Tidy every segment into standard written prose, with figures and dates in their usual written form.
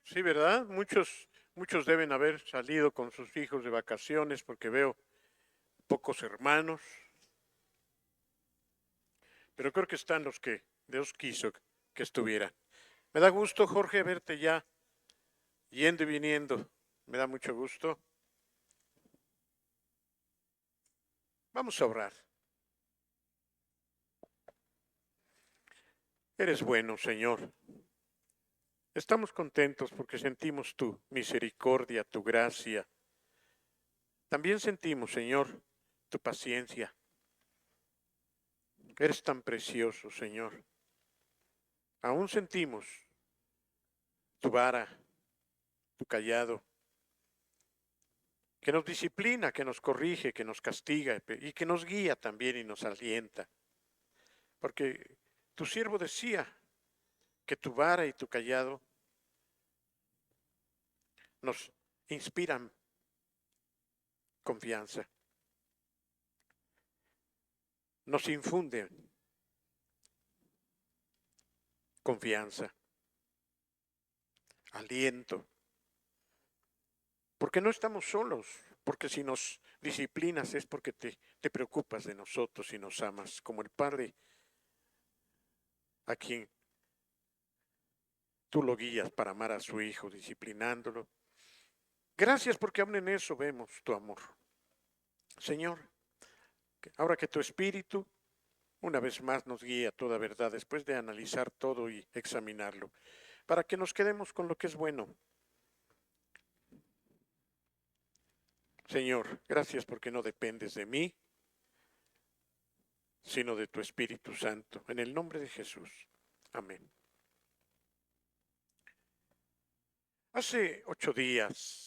Sí, ¿verdad? Muchos deben haber salido con sus hijos de vacaciones porque veo pocos hermanos, pero creo que están los que Dios quiso que estuvieran. Me da gusto, Jorge, verte ya yendo y viniendo. Me da mucho gusto. Vamos a orar. Eres bueno, Señor. Estamos contentos porque sentimos tu misericordia, tu gracia. También sentimos, Señor, tu paciencia. Eres tan precioso, Señor. Aún sentimos tu vara, tu callado, que nos disciplina, que nos corrige, que nos castiga y que nos guía también y nos alienta. Porque tu siervo decía que tu vara y tu callado nos inspiran confianza, nos infunden confianza, aliento, porque no estamos solos, porque si nos disciplinas es porque te preocupas de nosotros y nos amas, como el Padre a quien tú lo guías para amar a su Hijo, disciplinándolo. Gracias porque aún en eso vemos tu amor. Señor, ahora que tu Espíritu una vez más nos guía a toda verdad después de analizar todo y examinarlo, para que nos quedemos con lo que es bueno. Señor, gracias porque no dependes de mí, sino de tu Espíritu Santo. En el nombre de Jesús. Amén. Hace 8 días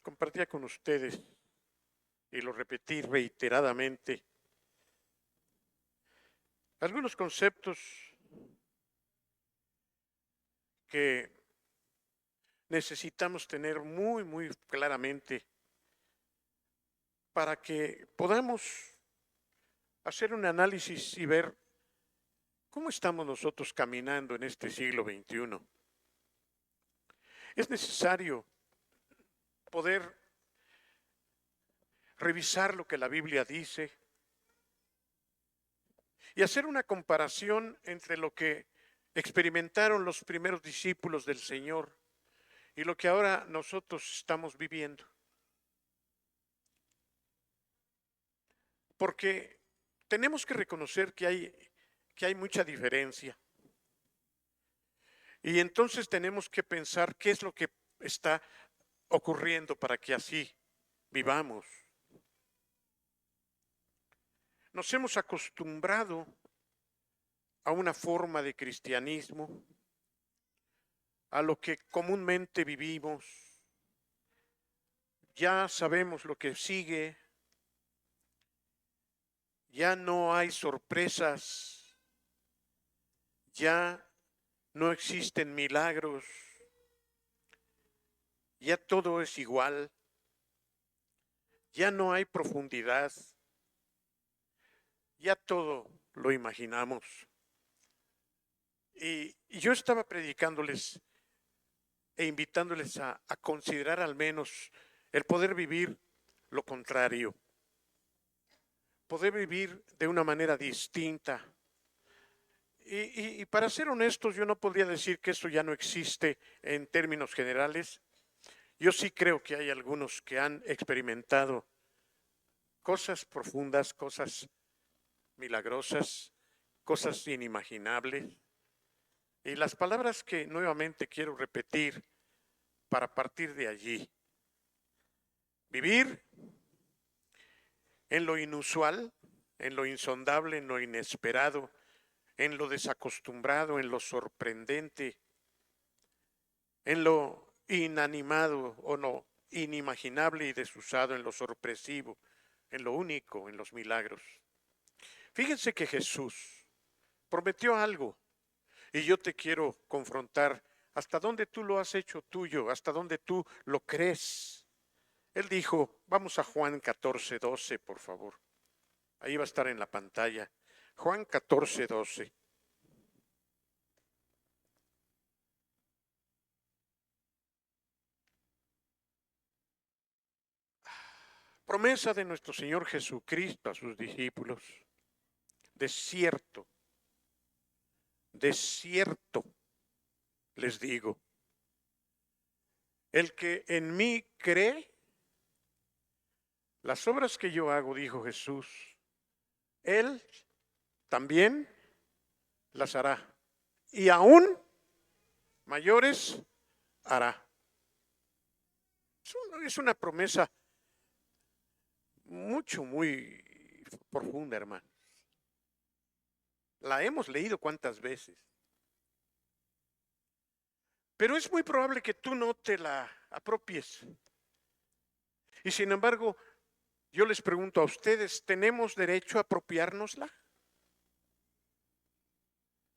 compartía con ustedes, y lo repetí reiteradamente, algunos conceptos que necesitamos tener muy claramente para que podamos hacer un análisis y ver cómo estamos nosotros caminando en este siglo XXI. Es necesario poder revisar lo que la Biblia dice y hacer una comparación entre lo que experimentaron los primeros discípulos del Señor y lo que ahora nosotros estamos viviendo. Porque tenemos que reconocer que hay mucha diferencia. Y entonces tenemos que pensar qué es lo que está ocurriendo para que así vivamos. Nos hemos acostumbrado a una forma de cristianismo, a lo que comúnmente vivimos. Ya sabemos lo que sigue, ya no hay sorpresas, ya no existen milagros, ya todo es igual, ya no hay profundidad, ya todo lo imaginamos. Y yo estaba predicándoles e invitándoles a considerar al menos el poder vivir lo contrario, poder vivir de una manera distinta. Y para ser honestos, yo no podría decir que esto ya no existe en términos generales. Yo sí creo que hay algunos que han experimentado cosas profundas, cosas milagrosas, cosas inimaginables. Y las palabras que nuevamente quiero repetir para partir de allí. Vivir en lo inusual, en lo insondable, en lo inesperado, en lo desacostumbrado, en lo sorprendente, en lo inanimado o no inimaginable y desusado, en lo sorpresivo, en lo único, en los milagros. Fíjense que Jesús prometió algo y yo te quiero confrontar hasta dónde tú lo has hecho tuyo, hasta dónde tú lo crees. Él dijo, vamos a Juan 14:12, por favor. Ahí va a estar en la pantalla. Juan 14:12. Promesa de nuestro Señor Jesucristo a sus discípulos. De cierto les digo, el que en mí cree, las obras que yo hago, dijo Jesús, él también las hará, y aún mayores hará. Es una promesa muy profunda, hermanos. La hemos leído cuántas veces. Pero es muy probable que tú no te la apropies. Y sin embargo, yo les pregunto a ustedes, ¿tenemos derecho a apropiárnosla?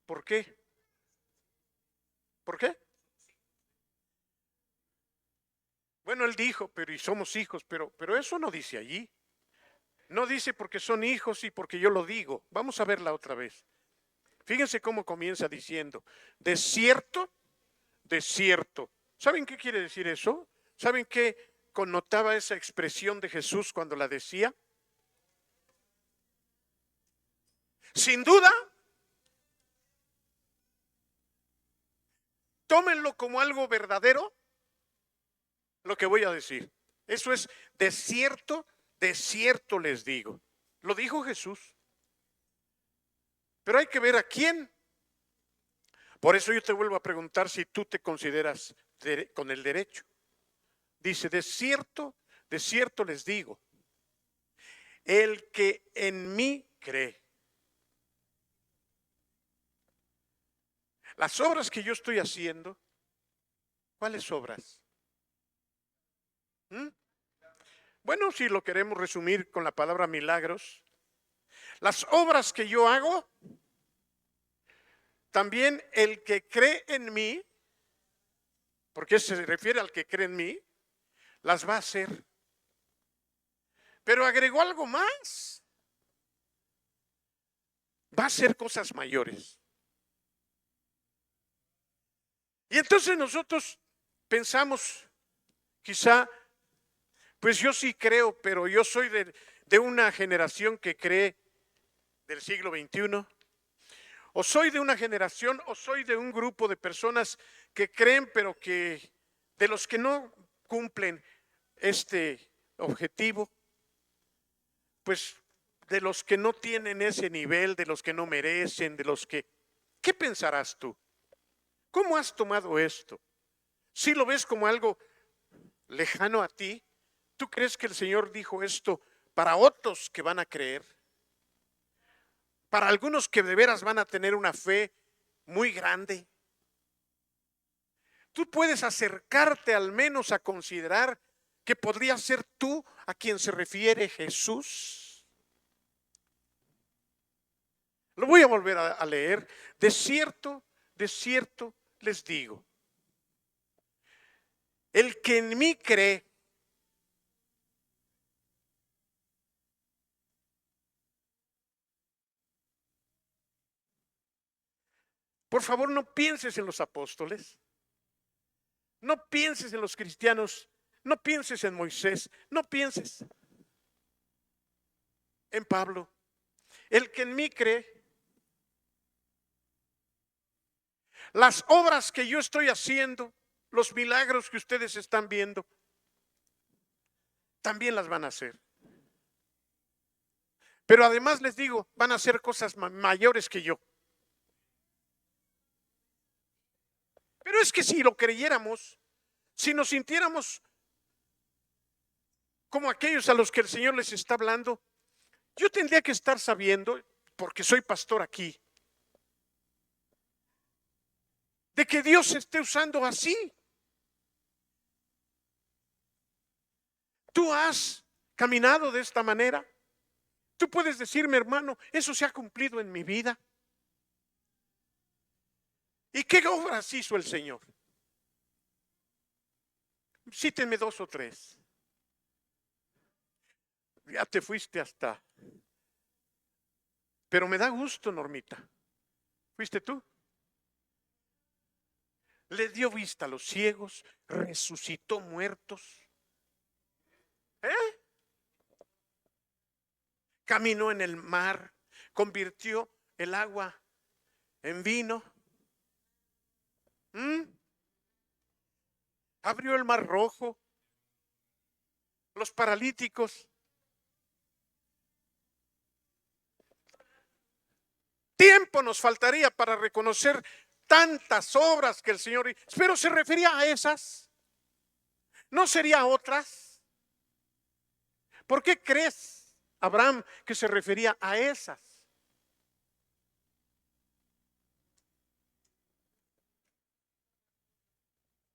¿Por qué? ¿Por qué? Bueno, él dijo, pero y somos hijos, pero eso no dice allí. No dice porque son hijos y porque yo lo digo. Vamos a verla otra vez. Fíjense cómo comienza diciendo, de cierto. ¿Saben qué quiere decir eso? ¿Saben qué connotaba esa expresión de Jesús cuando la decía? Sin duda, tómenlo como algo verdadero, lo que voy a decir. Eso es de cierto les digo. Lo dijo Jesús. Pero hay que ver a quién. Por eso yo te vuelvo a preguntar si tú te consideras con el derecho. Dice, de cierto les digo, el que en mí cree. Las obras que yo estoy haciendo, ¿cuáles obras? Bueno, si lo queremos resumir con la palabra milagros, las obras que yo hago, también el que cree en mí, porque se refiere al que cree en mí, las va a hacer. Pero agregó algo más. Va a hacer cosas mayores. Y entonces nosotros pensamos, quizá, pues yo sí creo, pero yo soy de una generación que cree del siglo XXI. O soy de una generación, o soy de un grupo de personas que creen, pero que de los que no cumplen este objetivo, pues de los que no tienen ese nivel, de los que no merecen, de los que... ¿Qué pensarás tú? ¿Cómo has tomado esto? ¿Sí lo ves como algo lejano a ti? ¿Tú crees que el Señor dijo esto para otros que van a creer? Para algunos que de veras van a tener una fe muy grande. Tú puedes acercarte al menos a considerar que podría ser tú a quien se refiere Jesús. Lo voy a volver a leer. De cierto les digo, el que en mí cree, por favor, no pienses en los apóstoles, no pienses en los cristianos, no pienses en Moisés, no pienses en Pablo. El que en mí cree, las obras que yo estoy haciendo, los milagros que ustedes están viendo, también las van a hacer. Pero además les digo, van a hacer cosas mayores que yo. Pero es que si lo creyéramos, si nos sintiéramos como aquellos a los que el Señor les está hablando, yo tendría que estar sabiendo, porque soy pastor aquí, de que Dios se esté usando así. ¿Tú has caminado de esta manera? ¿Tú puedes decirme, hermano, eso se ha cumplido en mi vida? ¿Y qué obras hizo el Señor? Cítenme 2 o 3. Ya te fuiste hasta. Pero me da gusto, Normita. ¿Fuiste tú? Le dio vista a los ciegos, resucitó muertos. caminó en el mar, convirtió el agua en vino, abrió el mar rojo, los paralíticos. Tiempo nos faltaría para reconocer tantas obras que el Señor hizo, pero se refería a esas, ¿no sería a otras? ¿Por qué crees, Abraham, que se refería a esas?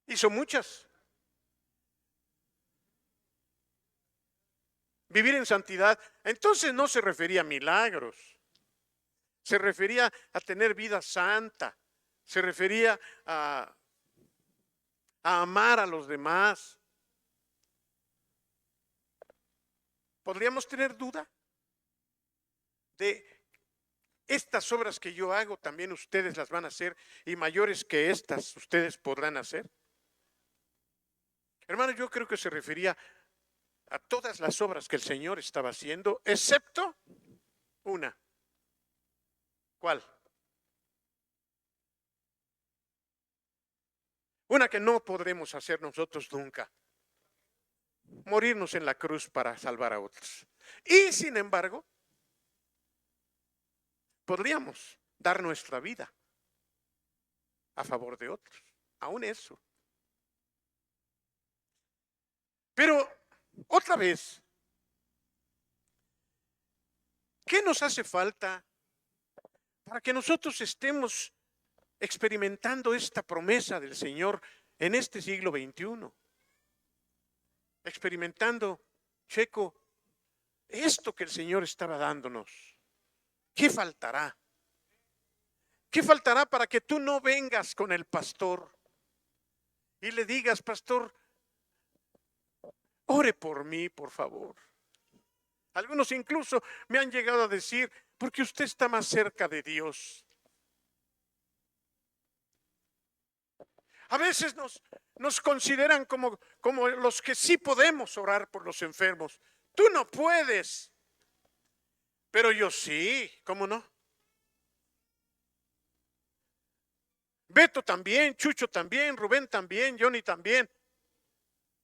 Hizo muchas. Vivir en santidad, entonces no se refería a milagros, se refería a tener vida santa, se refería a amar a los demás. ¿Podríamos tener duda de estas obras que yo hago, también ustedes las van a hacer, y mayores que estas ustedes podrán hacer? Hermano, yo creo que se refería a todas las obras que el Señor estaba haciendo, excepto una. ¿Cuál? Una que no podremos hacer nosotros nunca: morirnos en la cruz para salvar a otros. Y sin embargo, podríamos dar nuestra vida a favor de otros, aún eso. Pero otra vez, ¿qué nos hace falta para que nosotros estemos experimentando esta promesa del Señor en este siglo XXI? Experimentando, Checo, esto que el Señor estaba dándonos. ¿Qué faltará? ¿Qué faltará para que tú no vengas con el pastor y le digas: pastor, ore por mí, por favor? Algunos incluso me han llegado a decir: porque usted está más cerca de Dios. A veces nos consideran como los que sí podemos orar por los enfermos. Tú no puedes, pero yo sí, ¿cómo no? Beto también, Chucho también, Rubén también, Johnny también.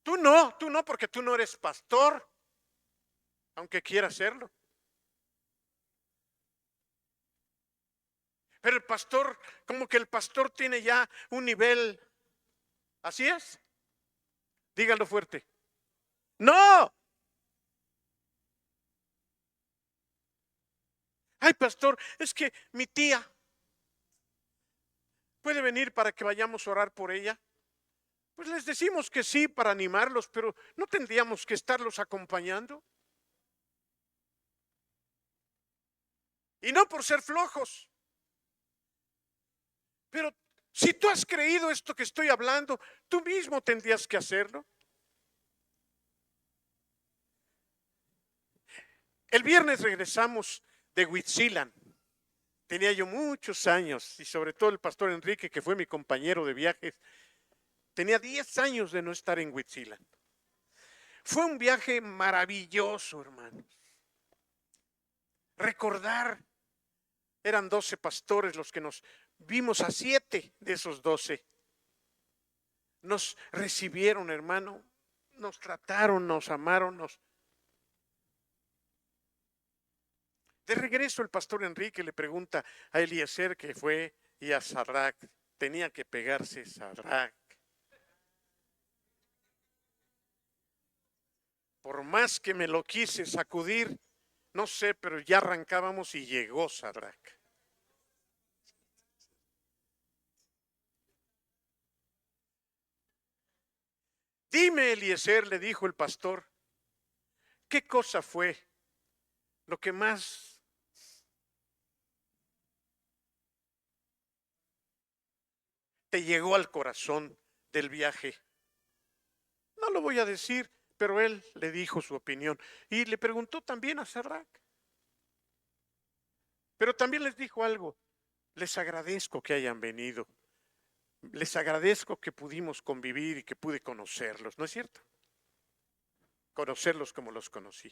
Tú no, porque tú no eres pastor, aunque quiera serlo. Pero el pastor, como que el pastor tiene ya un nivel. ¿Así es? Dígalo fuerte. ¡No! Ay, pastor, es que mi tía puede venir para que vayamos a orar por ella. Pues les decimos que sí para animarlos, pero ¿no tendríamos que estarlos acompañando? Y no por ser flojos. Pero si tú has creído esto que estoy hablando, tú mismo tendrías que hacerlo. El viernes regresamos de Huitzilan. Tenía yo muchos años, y sobre todo el pastor Enrique, que fue mi compañero de viajes, tenía 10 años de no estar en Huitzilan. Fue un viaje maravilloso, hermanos. Recordar, eran 12 pastores los que nos vimos, a 7 de esos 12. Nos recibieron, hermano, nos trataron, nos amaron, De regreso el pastor Enrique le pregunta a Eliezer, que fue, y a Sadrach. Tenía que pegarse Sadrach. Por más que me lo quise sacudir, no sé, pero ya arrancábamos y llegó Sadrach. Dime, Eliezer, le dijo el pastor, ¿qué cosa fue lo que más te llegó al corazón del viaje? No lo voy a decir, pero él le dijo su opinión y le preguntó también a Sadrach. Pero también les dijo algo: les agradezco que hayan venido, les agradezco que pudimos convivir y que pude conocerlos, ¿no es cierto? Conocerlos como los conocí.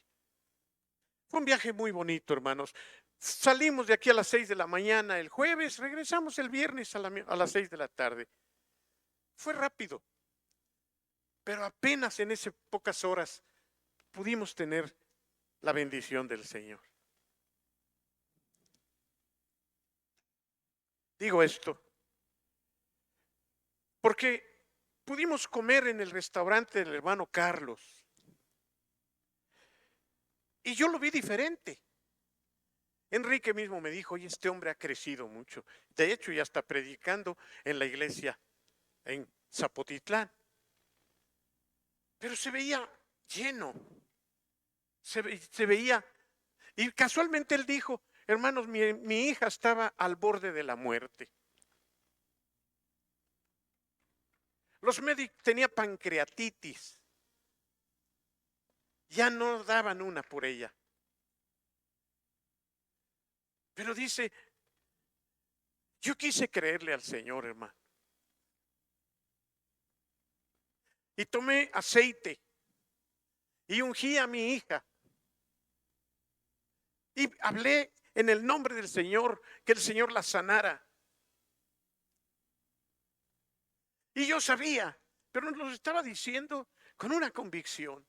Fue un viaje muy bonito, hermanos. Salimos de aquí a las 6 de la mañana el jueves, regresamos el viernes a las 6 de la tarde. Fue rápido, pero apenas en esas pocas horas pudimos tener la bendición del Señor. Digo esto porque pudimos comer en el restaurante del hermano Carlos y yo lo vi diferente. Enrique mismo me dijo, oye, este hombre ha crecido mucho. De hecho, ya está predicando en la iglesia en Zapotitlán. Pero se veía lleno, se veía, y casualmente él dijo, hermanos, mi hija estaba al borde de la muerte. Los médicos tenía pancreatitis, ya no daban una por ella. Pero dice, yo quise creerle al Señor, hermano. Y tomé aceite y ungí a mi hija. Y hablé en el nombre del Señor, que el Señor la sanara. Y yo sabía, pero nos lo estaba diciendo con una convicción.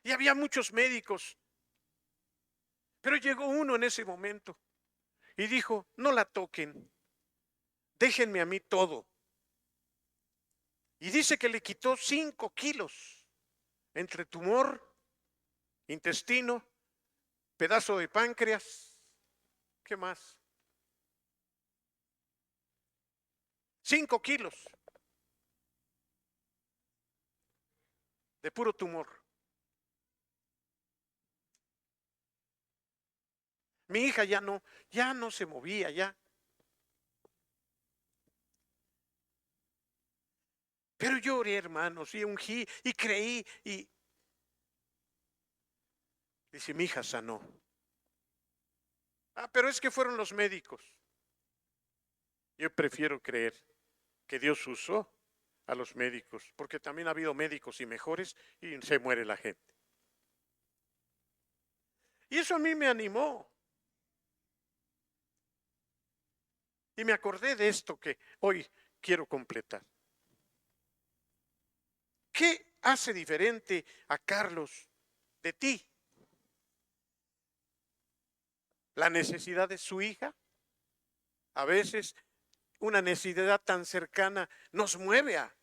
Y había muchos médicos, pero llegó uno en ese momento y dijo, no la toquen, déjenme a mí todo. Y dice que le quitó 5 kilos entre tumor, intestino, pedazo de páncreas, ¿qué más? 5 kilos de puro tumor. Mi hija ya no se movía, ya. Pero yo oré, hermanos, y ungí, y creí, y dice, mi hija sanó. Pero es que fueron los médicos. Yo prefiero creer que Dios usó a los médicos, porque también ha habido médicos y mejores y se muere la gente. Y eso a mí me animó. Y me acordé de esto que hoy quiero completar. ¿Qué hace diferente a Carlos de ti? La necesidad de su hija. A veces una necesidad tan cercana nos mueve a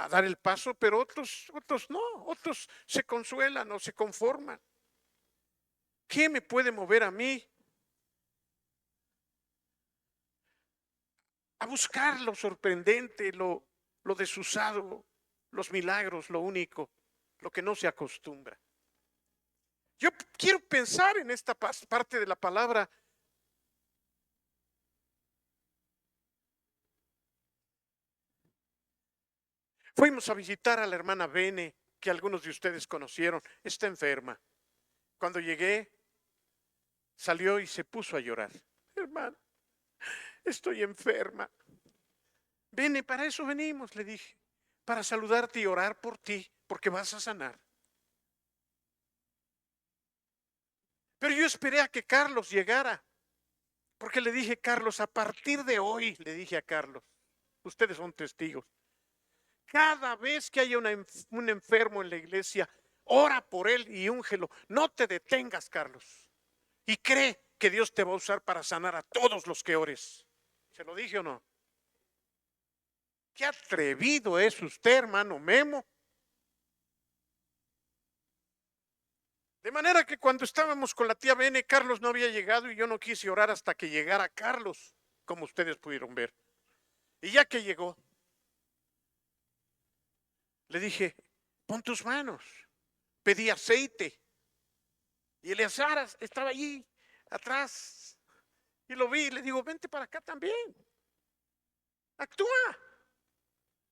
dar el paso, pero otros no, otros se consuelan o se conforman. ¿Qué me puede mover a mí a buscar lo sorprendente, lo desusado, los milagros, lo único, lo que no se acostumbra? Yo quiero pensar en esta parte de la palabra. Fuimos a visitar a la hermana Bene, que algunos de ustedes conocieron. Está enferma. Cuando llegué, salió y se puso a llorar. Hermano, estoy enferma. Bene, para eso venimos, le dije, para saludarte y orar por ti, porque vas a sanar. Pero yo esperé a que Carlos llegara, porque le dije, Carlos, a partir de hoy, le dije a Carlos, ustedes son testigos, cada vez que haya un enfermo en la iglesia, ora por él y úngelo. No te detengas, Carlos, y cree que Dios te va a usar para sanar a todos los que ores. ¿Se lo dije o no? Qué atrevido es usted, hermano Memo. De manera que cuando estábamos con la tía Bene, Carlos no había llegado y yo no quise orar hasta que llegara Carlos, como ustedes pudieron ver. Y ya que llegó, le dije, pon tus manos. Pedí aceite. Y Eleazar estaba allí atrás. Y lo vi y le digo, vente para acá también. Actúa.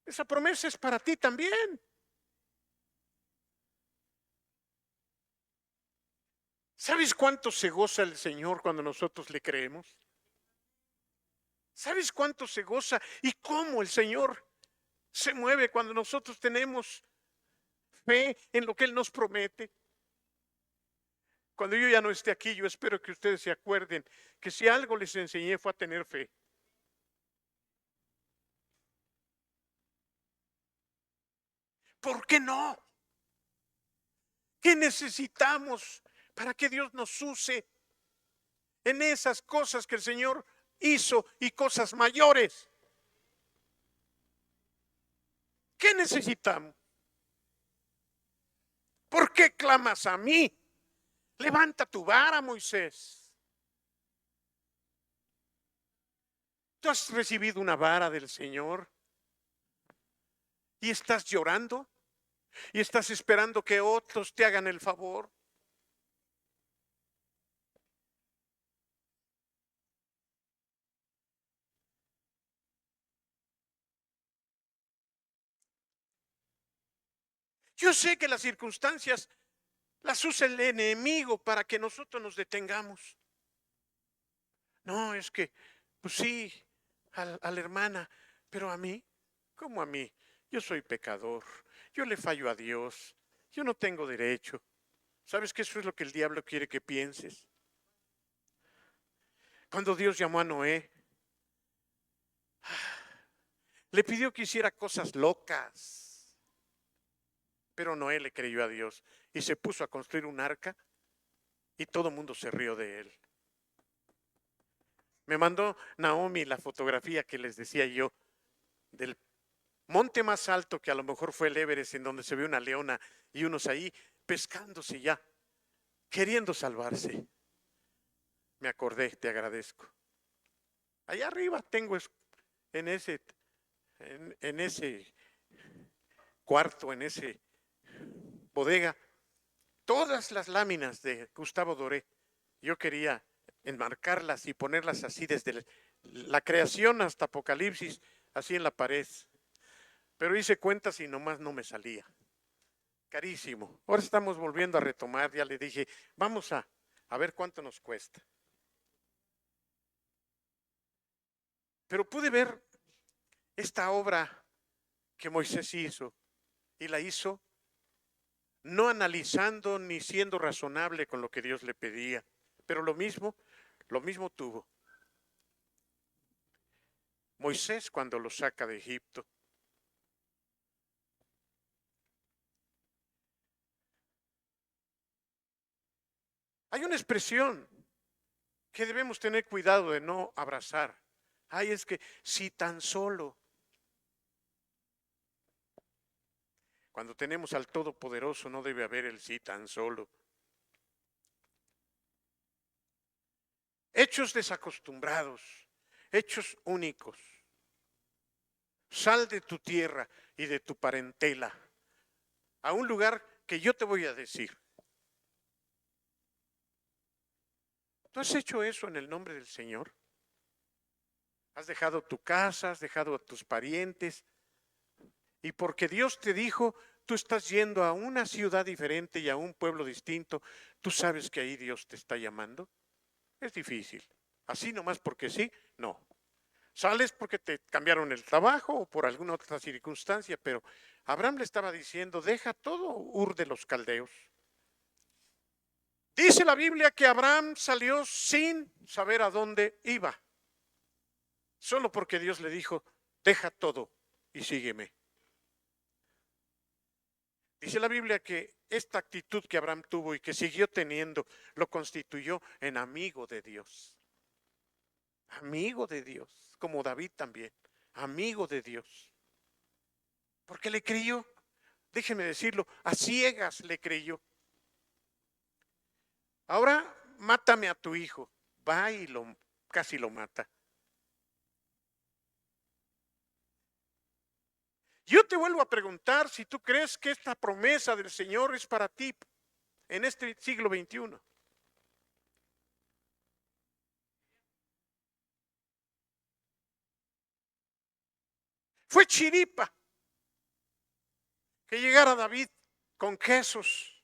Esa promesa es para ti también. ¿Sabes cuánto se goza el Señor cuando nosotros le creemos? ¿Sabes cuánto se goza y cómo el Señor Se mueve cuando nosotros tenemos fe en lo que Él nos promete. Cuando yo ya no esté aquí, yo espero que ustedes se acuerden que si algo les enseñé fue a tener fe. ¿Por qué no? ¿Qué necesitamos para que Dios nos use en esas cosas que el Señor hizo y cosas mayores? ¿Qué necesitamos? ¿Por qué clamas a mí? Levanta tu vara, Moisés. ¿Tú has recibido una vara del Señor y estás llorando y estás esperando que otros te hagan el favor? Yo sé que las circunstancias las usa el enemigo para que nosotros nos detengamos. No, es que, pues sí, a la hermana, pero a mí, ¿cómo a mí? Yo soy pecador, yo le fallo a Dios, yo no tengo derecho. ¿Sabes que eso es lo que el diablo quiere que pienses? Cuando Dios llamó a Noé, le pidió que hiciera cosas locas, pero Noé le creyó a Dios y se puso a construir un arca y todo el mundo se rió de él. Me mandó Naomi la fotografía que les decía yo del monte más alto, que a lo mejor fue el Everest, en donde se ve una leona y unos ahí pescándose ya, queriendo salvarse. Me acordé, te agradezco. Allá arriba tengo en ese, en ese cuarto, en ese bodega, todas las láminas de Gustavo Doré. Yo quería enmarcarlas y ponerlas así desde la creación hasta Apocalipsis, así en la pared. Pero hice cuentas y nomás no me salía. Carísimo. Ahora estamos volviendo a retomar, ya le dije, vamos a ver cuánto nos cuesta. Pero pude ver esta obra que Moisés hizo y la hizo no analizando ni siendo razonable con lo que Dios le pedía, pero lo mismo tuvo Moisés cuando lo saca de Egipto. Hay una expresión que debemos tener cuidado de no abrazar. Ay, es que si tan solo. Cuando tenemos al Todopoderoso no debe haber el sí tan solo. Hechos desacostumbrados, hechos únicos. Sal de tu tierra y de tu parentela a un lugar que yo te voy a decir. ¿Tú has hecho eso en el nombre del Señor? ¿Has dejado tu casa, has dejado a tus parientes? Y porque Dios te dijo, tú estás yendo a una ciudad diferente y a un pueblo distinto, ¿tú sabes que ahí Dios te está llamando? Es difícil. Así nomás porque sí, no. Sales porque te cambiaron el trabajo o por alguna otra circunstancia, pero Abraham le estaba diciendo, deja todo Ur de los Caldeos. Dice la Biblia que Abraham salió sin saber a dónde iba, solo porque Dios le dijo, deja todo y sígueme. Dice la Biblia que esta actitud que Abraham tuvo y que siguió teniendo, lo constituyó en amigo de Dios. Amigo de Dios, como David también, amigo de Dios. Porque le creyó, déjeme decirlo, a ciegas le creyó. Ahora mátame a tu hijo. Va y casi lo mata. Yo te vuelvo a preguntar si tú crees que esta promesa del Señor es para ti en este siglo XXI. Fue chiripa que llegara David con quesos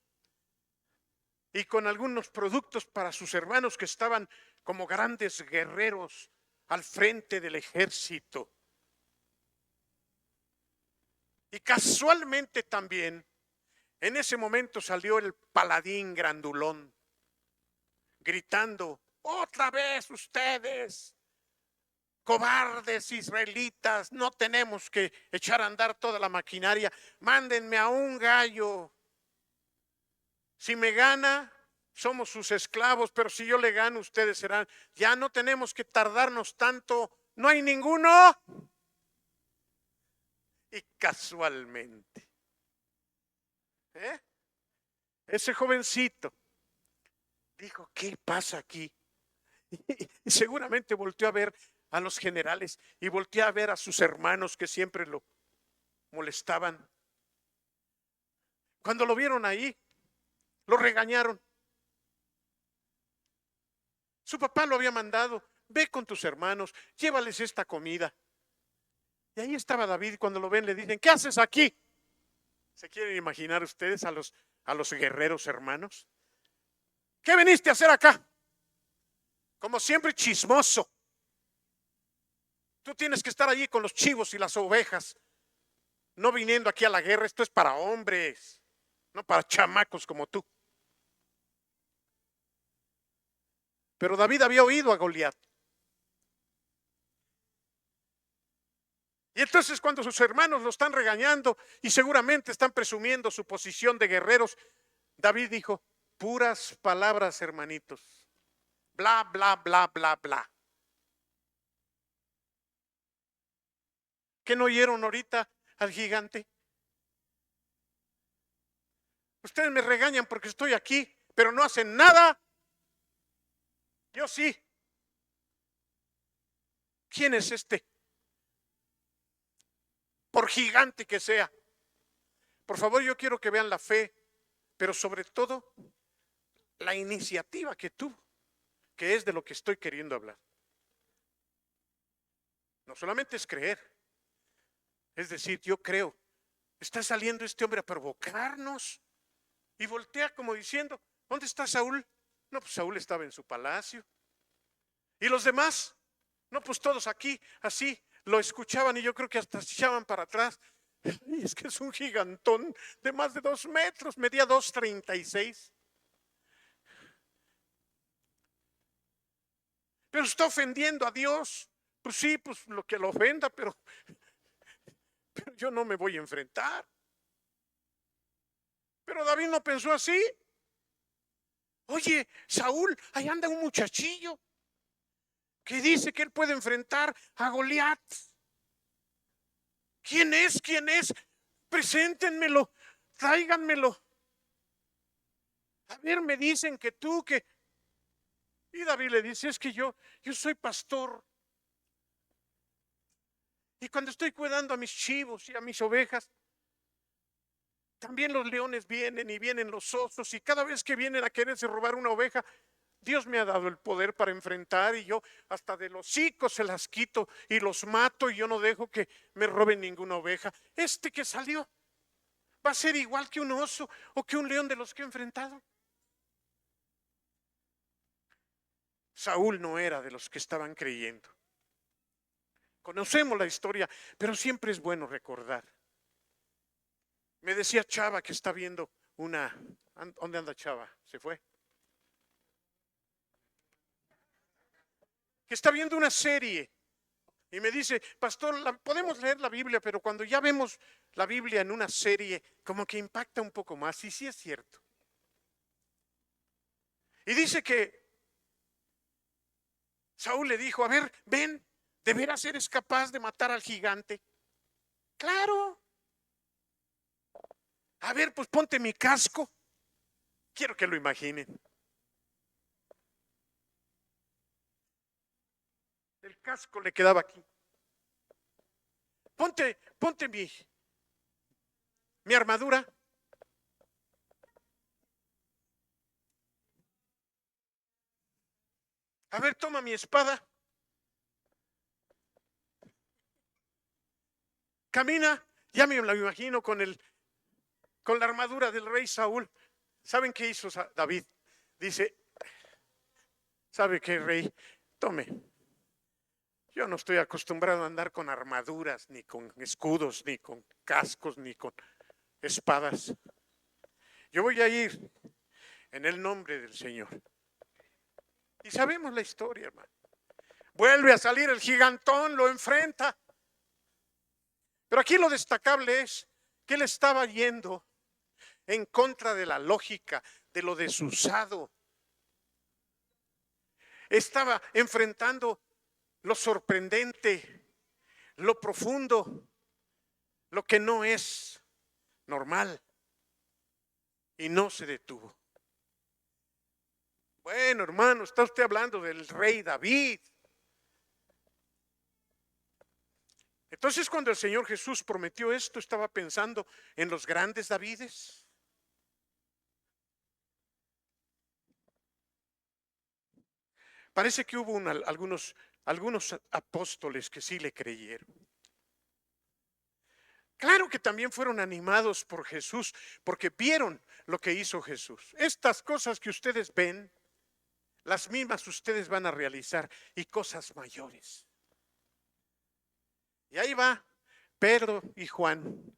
y con algunos productos para sus hermanos que estaban como grandes guerreros al frente del ejército. Y casualmente también, en ese momento salió el paladín grandulón, gritando: otra vez ustedes, cobardes israelitas, no tenemos que echar a andar toda la maquinaria, mándenme a un gallo. Si me gana, somos sus esclavos, pero si yo le gano, ustedes serán. Ya no tenemos que tardarnos tanto, no hay ninguno. Y casualmente, ese jovencito dijo: ¿qué pasa aquí? Y seguramente volteó a ver a los generales y volteó a ver a sus hermanos que siempre lo molestaban. Cuando lo vieron ahí, lo regañaron. Su papá lo había mandado: ve con tus hermanos, llévales esta comida. Y ahí estaba David, y cuando lo ven le dicen: ¿qué haces aquí? ¿Se quieren imaginar ustedes a los guerreros hermanos? ¿Qué viniste a hacer acá? Como siempre, chismoso. Tú tienes que estar allí con los chivos y las ovejas, no viniendo aquí a la guerra. Esto es para hombres, no para chamacos como tú. Pero David había oído a Goliat. Y entonces, cuando sus hermanos lo están regañando y seguramente están presumiendo su posición de guerreros, David dijo: puras palabras, hermanitos. Bla, bla, bla, bla, bla. ¿Qué no oyeron ahorita al gigante? Ustedes me regañan porque estoy aquí, pero no hacen nada. Yo sí. ¿Quién es este? Por gigante que sea. Por favor, yo quiero que vean la fe, pero sobre todo la iniciativa que tuvo, que es de lo que estoy queriendo hablar. No solamente es creer, es decir, yo creo. Está saliendo este hombre a provocarnos. Y voltea como diciendo: ¿dónde está Saúl? No, pues Saúl estaba en su palacio. ¿Y los demás? No, pues todos aquí, así, lo escuchaban y yo creo que hasta se echaban para atrás. Y es que es un gigantón de más de 2 metros, medía 2,36. Pero está ofendiendo a Dios. Pues sí, pues lo que lo ofenda, pero yo no me voy a enfrentar. Pero David no pensó así. Oye, Saúl, ahí anda un muchachillo que dice que él puede enfrentar a Goliat. ¿Quién es? ¿Quién es? Preséntenmelo, tráiganmelo. A ver, me dicen que tú, que... Y David le dice: es que yo soy pastor. Y cuando estoy cuidando a mis chivos y a mis ovejas, también los leones vienen y vienen los osos, y cada vez que vienen a quererse robar una oveja, Dios me ha dado el poder para enfrentar, y yo hasta de los hocicos se las quito y los mato, y yo no dejo que me roben ninguna oveja. Este que salió va a ser igual que un oso o que un león de los que he enfrentado. Saúl no era de los que estaban creyendo. Conocemos la historia, pero siempre es bueno recordar. Me decía Chava que está viendo una... ¿Dónde anda Chava? ¿Se fue? Que está viendo una serie y me dice: pastor, podemos leer la Biblia, pero cuando ya vemos la Biblia en una serie, como que impacta un poco más. Y sí es cierto. Y dice que Saúl le dijo: a ver, ven, ¿de veras eres capaz de matar al gigante? Claro. A ver, pues ponte mi casco. Quiero que lo imaginen. El casco le quedaba aquí. Ponte mi armadura. A ver, toma mi espada. Camina. Ya me lo imagino con la armadura del rey Saúl. ¿Saben qué hizo David? Dice: ¿sabe qué, rey? Tome. Yo no estoy acostumbrado a andar con armaduras, ni con escudos, ni con cascos, ni con espadas. Yo voy a ir en el nombre del Señor. Y sabemos la historia, hermano. Vuelve a salir el gigantón, lo enfrenta. Pero aquí lo destacable es que él estaba yendo en contra de la lógica, de lo desusado. Estaba enfrentando lo sorprendente, lo profundo, lo que no es normal. Y no se detuvo. Bueno, hermano, está usted hablando del rey David. Entonces, cuando el Señor Jesús prometió esto, estaba pensando en los grandes Davides. Parece que hubo algunos apóstoles que sí le creyeron. Claro que también fueron animados por Jesús, porque vieron lo que hizo Jesús. Estas cosas que ustedes ven, las mismas ustedes van a realizar, y cosas mayores. Y ahí va Pedro y Juan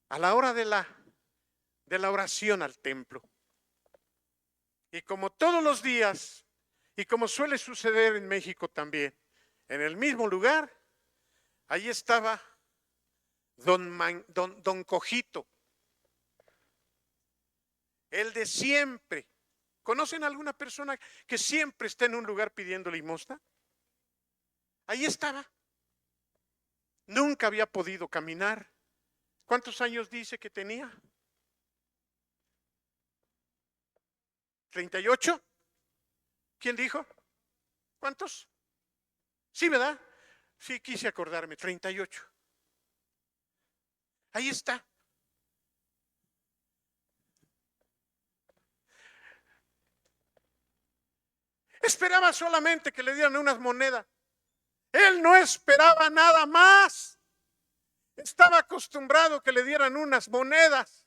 a la hora de la oración al templo. Y como todos los días, y como suele suceder en México también, en el mismo lugar, ahí estaba don Cojito, el de siempre. ¿Conocen alguna persona que siempre está en un lugar pidiendo limosna? Ahí estaba. Nunca había podido caminar. ¿Cuántos años dice que tenía? ¿38? ¿Quién dijo? ¿Cuántos? Sí, ¿verdad? Sí, quise acordarme, 38. Ahí está. Esperaba solamente que le dieran unas monedas. Él no esperaba nada más. Estaba acostumbrado que le dieran unas monedas.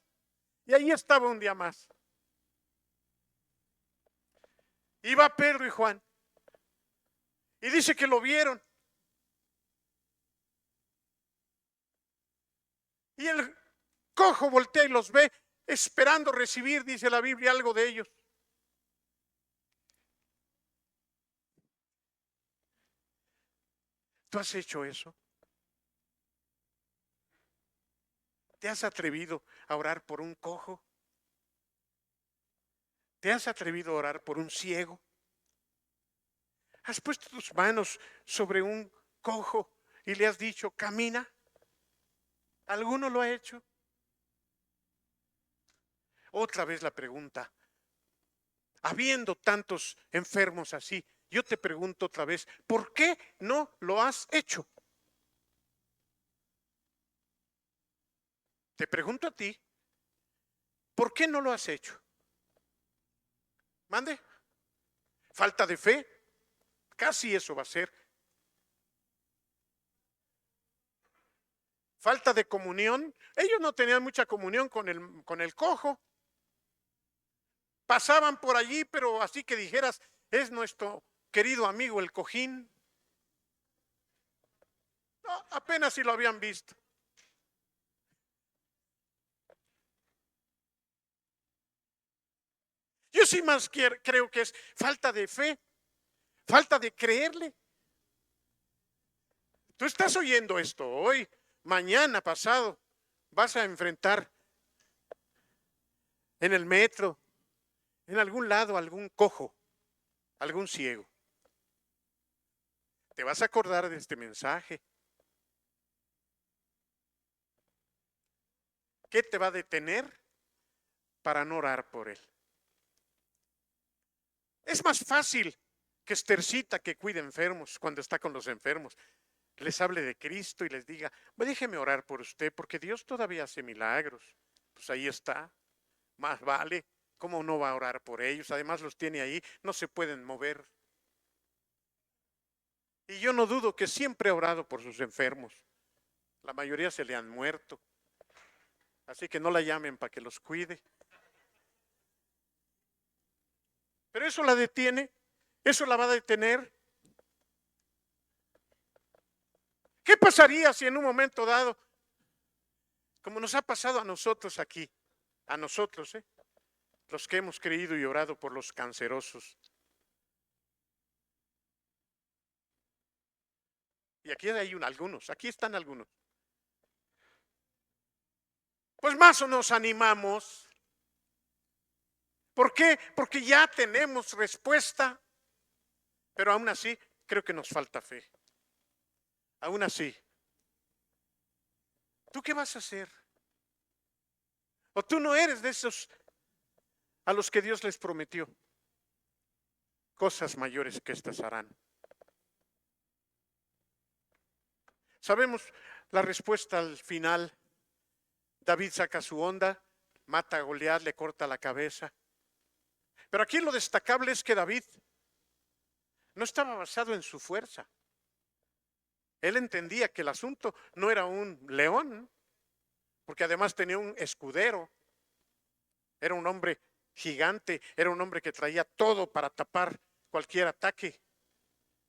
Y ahí estaba un día más. Iba Pedro y Juan. Y dice que lo vieron. Y el cojo voltea y los ve, esperando recibir, dice la Biblia, algo de ellos. ¿Tú has hecho eso? ¿Te has atrevido a orar por un cojo? ¿Te has atrevido a orar por un ciego? ¿Has puesto tus manos sobre un cojo y le has dicho, camina? ¿Alguno lo ha hecho? Otra vez la pregunta. Habiendo tantos enfermos así, yo te pregunto otra vez, ¿por qué no lo has hecho? Te pregunto a ti, ¿por qué no lo has hecho? Mande. Falta de fe. Casi eso va a ser. Falta de comunión. Ellos no tenían mucha comunión con el cojo. Pasaban por allí, pero así que dijeras, es nuestro querido amigo el cojín. No, apenas si lo habían visto. Yo sí más creo que es falta de fe, falta de creerle. Tú estás oyendo esto hoy, mañana, pasado, vas a enfrentar en el metro, en algún lado, algún cojo, algún ciego. Te vas a acordar de este mensaje. ¿Qué te va a detener para no orar por él? Es más fácil que Estercita, que cuida enfermos, cuando está con los enfermos, les hable de Cristo y les diga, déjeme orar por usted, porque Dios todavía hace milagros. Pues ahí está, más vale. ¿Cómo no va a orar por ellos? Además los tiene ahí, no se pueden mover. Y yo no dudo que siempre ha orado por sus enfermos. La mayoría se le han muerto. Así que no la llamen para que los cuide. Pero eso la detiene, eso la va a detener. pasaría si en un momento dado, como nos ha pasado a nosotros aquí, a nosotros, los que hemos creído y orado por los cancerosos? Y aquí hay algunos, aquí están algunos. Pues más o nos animamos. ¿Por qué? Porque ya tenemos respuesta, pero aún así creo que nos falta fe. Aún así, ¿tú qué vas a hacer? ¿O tú no eres de esos a los que Dios les prometió cosas mayores que estas harán? Sabemos la respuesta al final. David saca su onda, mata a Goliat, le corta la cabeza. Pero aquí lo destacable es que David no estaba basado en su fuerza. Él entendía que el asunto no era un león, porque además tenía un escudero. Era un hombre gigante, era un hombre que traía todo para tapar cualquier ataque.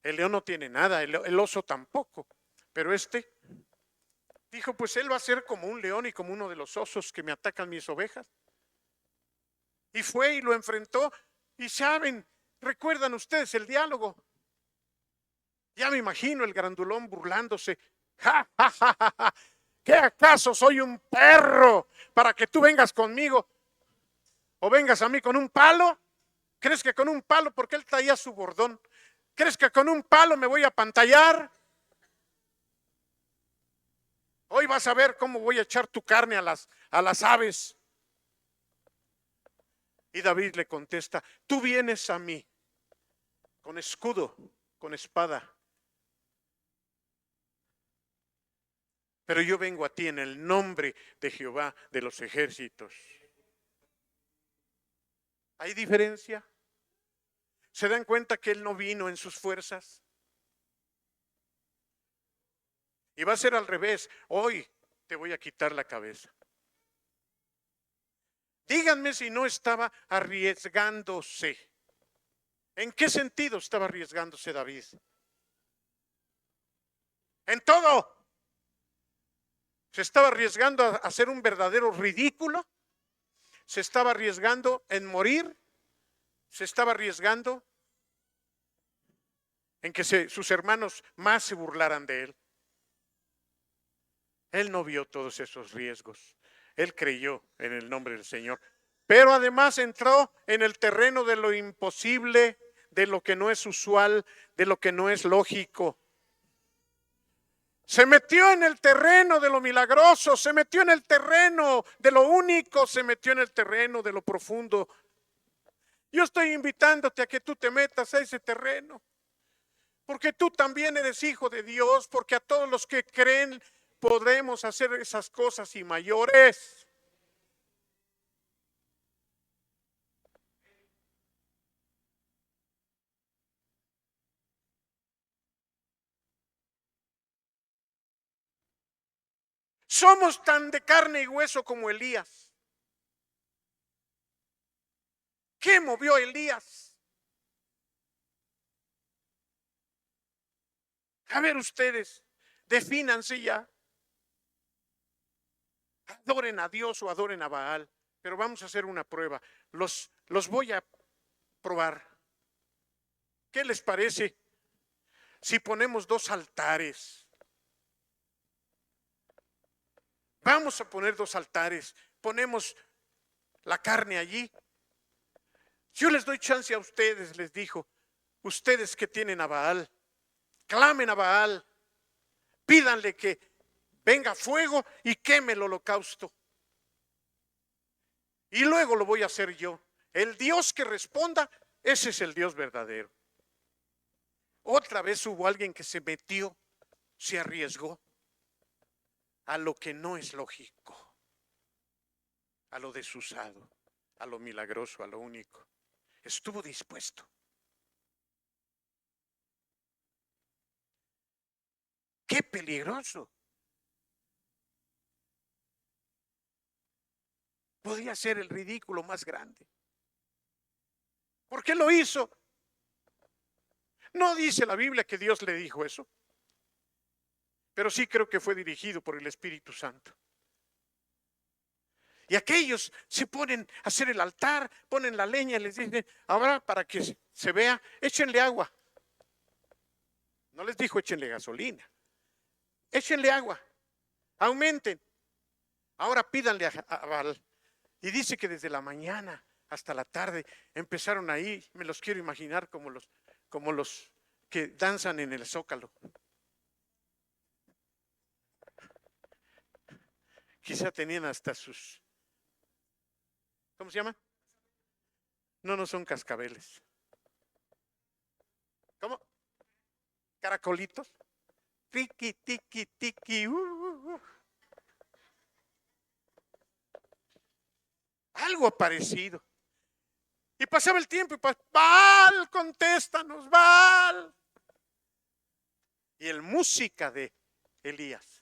El león no tiene nada, el oso tampoco. Pero dijo, pues él va a ser como un león y como uno de los osos que me atacan mis ovejas. Y fue y lo enfrentó. Y saben, recuerdan ustedes el diálogo. Ya me imagino el grandulón burlándose. ¡Ja, ja, ja, ja, ja! ¿Qué acaso soy un perro para que tú vengas conmigo o vengas a mí con un palo? ¿Crees que con un palo, porque él traía su bordón, crees que con un palo me voy a apantallar? Hoy vas a ver cómo voy a echar tu carne a las aves. Y David le contesta, tú vienes a mí con escudo, con espada, pero yo vengo a ti en el nombre de Jehová de los ejércitos. ¿Hay diferencia? ¿Se dan cuenta que él no vino en sus fuerzas? Y va a ser al revés. Hoy te voy a quitar la cabeza. Díganme si no estaba arriesgándose. ¿En qué sentido estaba arriesgándose David? En todo. Se estaba arriesgando a hacer un verdadero ridículo. Se estaba arriesgando en morir. Se estaba arriesgando en que sus hermanos más se burlaran de él. Él no vio todos esos riesgos. Él creyó en el nombre del Señor. Pero además entró en el terreno de lo imposible, de lo que no es usual, de lo que no es lógico. Se metió en el terreno de lo milagroso, se metió en el terreno de lo único, se metió en el terreno de lo profundo. Yo estoy invitándote a que tú te metas a ese terreno, porque tú también eres hijo de Dios, porque a todos los que creen podemos hacer esas cosas y mayores. Somos tan de carne y hueso como Elías. ¿Qué movió a Elías? A ver ustedes, defínanse ya. Adoren a Dios o adoren a Baal. Pero vamos a hacer una prueba. Los voy a probar. ¿Qué les parece si ponemos dos altares? Vamos a poner dos altares. Ponemos la carne allí. Yo les doy chance a ustedes, les dijo. Ustedes que tienen a Baal, clamen a Baal. Pídanle que venga fuego y queme el holocausto. Y luego lo voy a hacer yo. El Dios que responda, ese es el Dios verdadero. Otra vez hubo alguien que se metió, se arriesgó a lo que no es lógico, a lo desusado, a lo milagroso, a lo único. Estuvo dispuesto. ¡Qué peligroso! Podía ser el ridículo más grande. ¿Por qué lo hizo? ¿No dice la Biblia que Dios le dijo eso? pero sí creo que fue dirigido por el Espíritu Santo. Y aquellos se ponen a hacer el altar, ponen la leña y les dicen, ahora para que se vea, échenle agua. No les dijo échenle gasolina, échenle agua, aumenten. Ahora pídanle a Baal. Y dice que desde la mañana hasta la tarde empezaron ahí, me los quiero imaginar como los que danzan en el Zócalo. Quizá tenían hasta sus, ¿cómo se llama? No son cascabeles. ¿Cómo? Caracolitos. Tiki, tiki, tiki. Algo parecido. Y pasaba el tiempo y Baal, contéstanos, Baal. Y el música de Elías.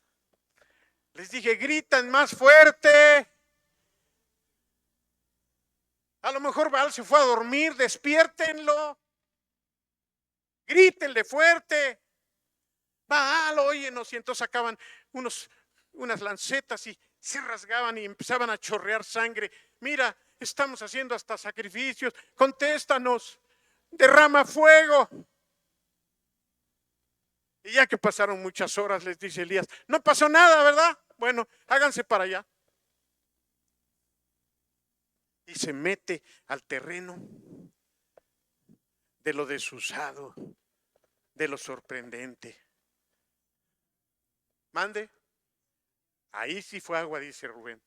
Les dije, gritan más fuerte. A lo mejor Baal se fue a dormir, despiértenlo. Grítenle fuerte. Baal, óyenos. Y entonces sacaban unas lancetas y se rasgaban y empezaban a chorrear sangre. Mira, estamos haciendo hasta sacrificios. Contéstanos. Derrama fuego. Y ya que pasaron muchas horas, les dice Elías, no pasó nada, ¿verdad? Bueno, háganse para allá. Y se mete al terreno de lo desusado, de lo sorprendente. Mande. Ahí sí fue agua, dice Rubén.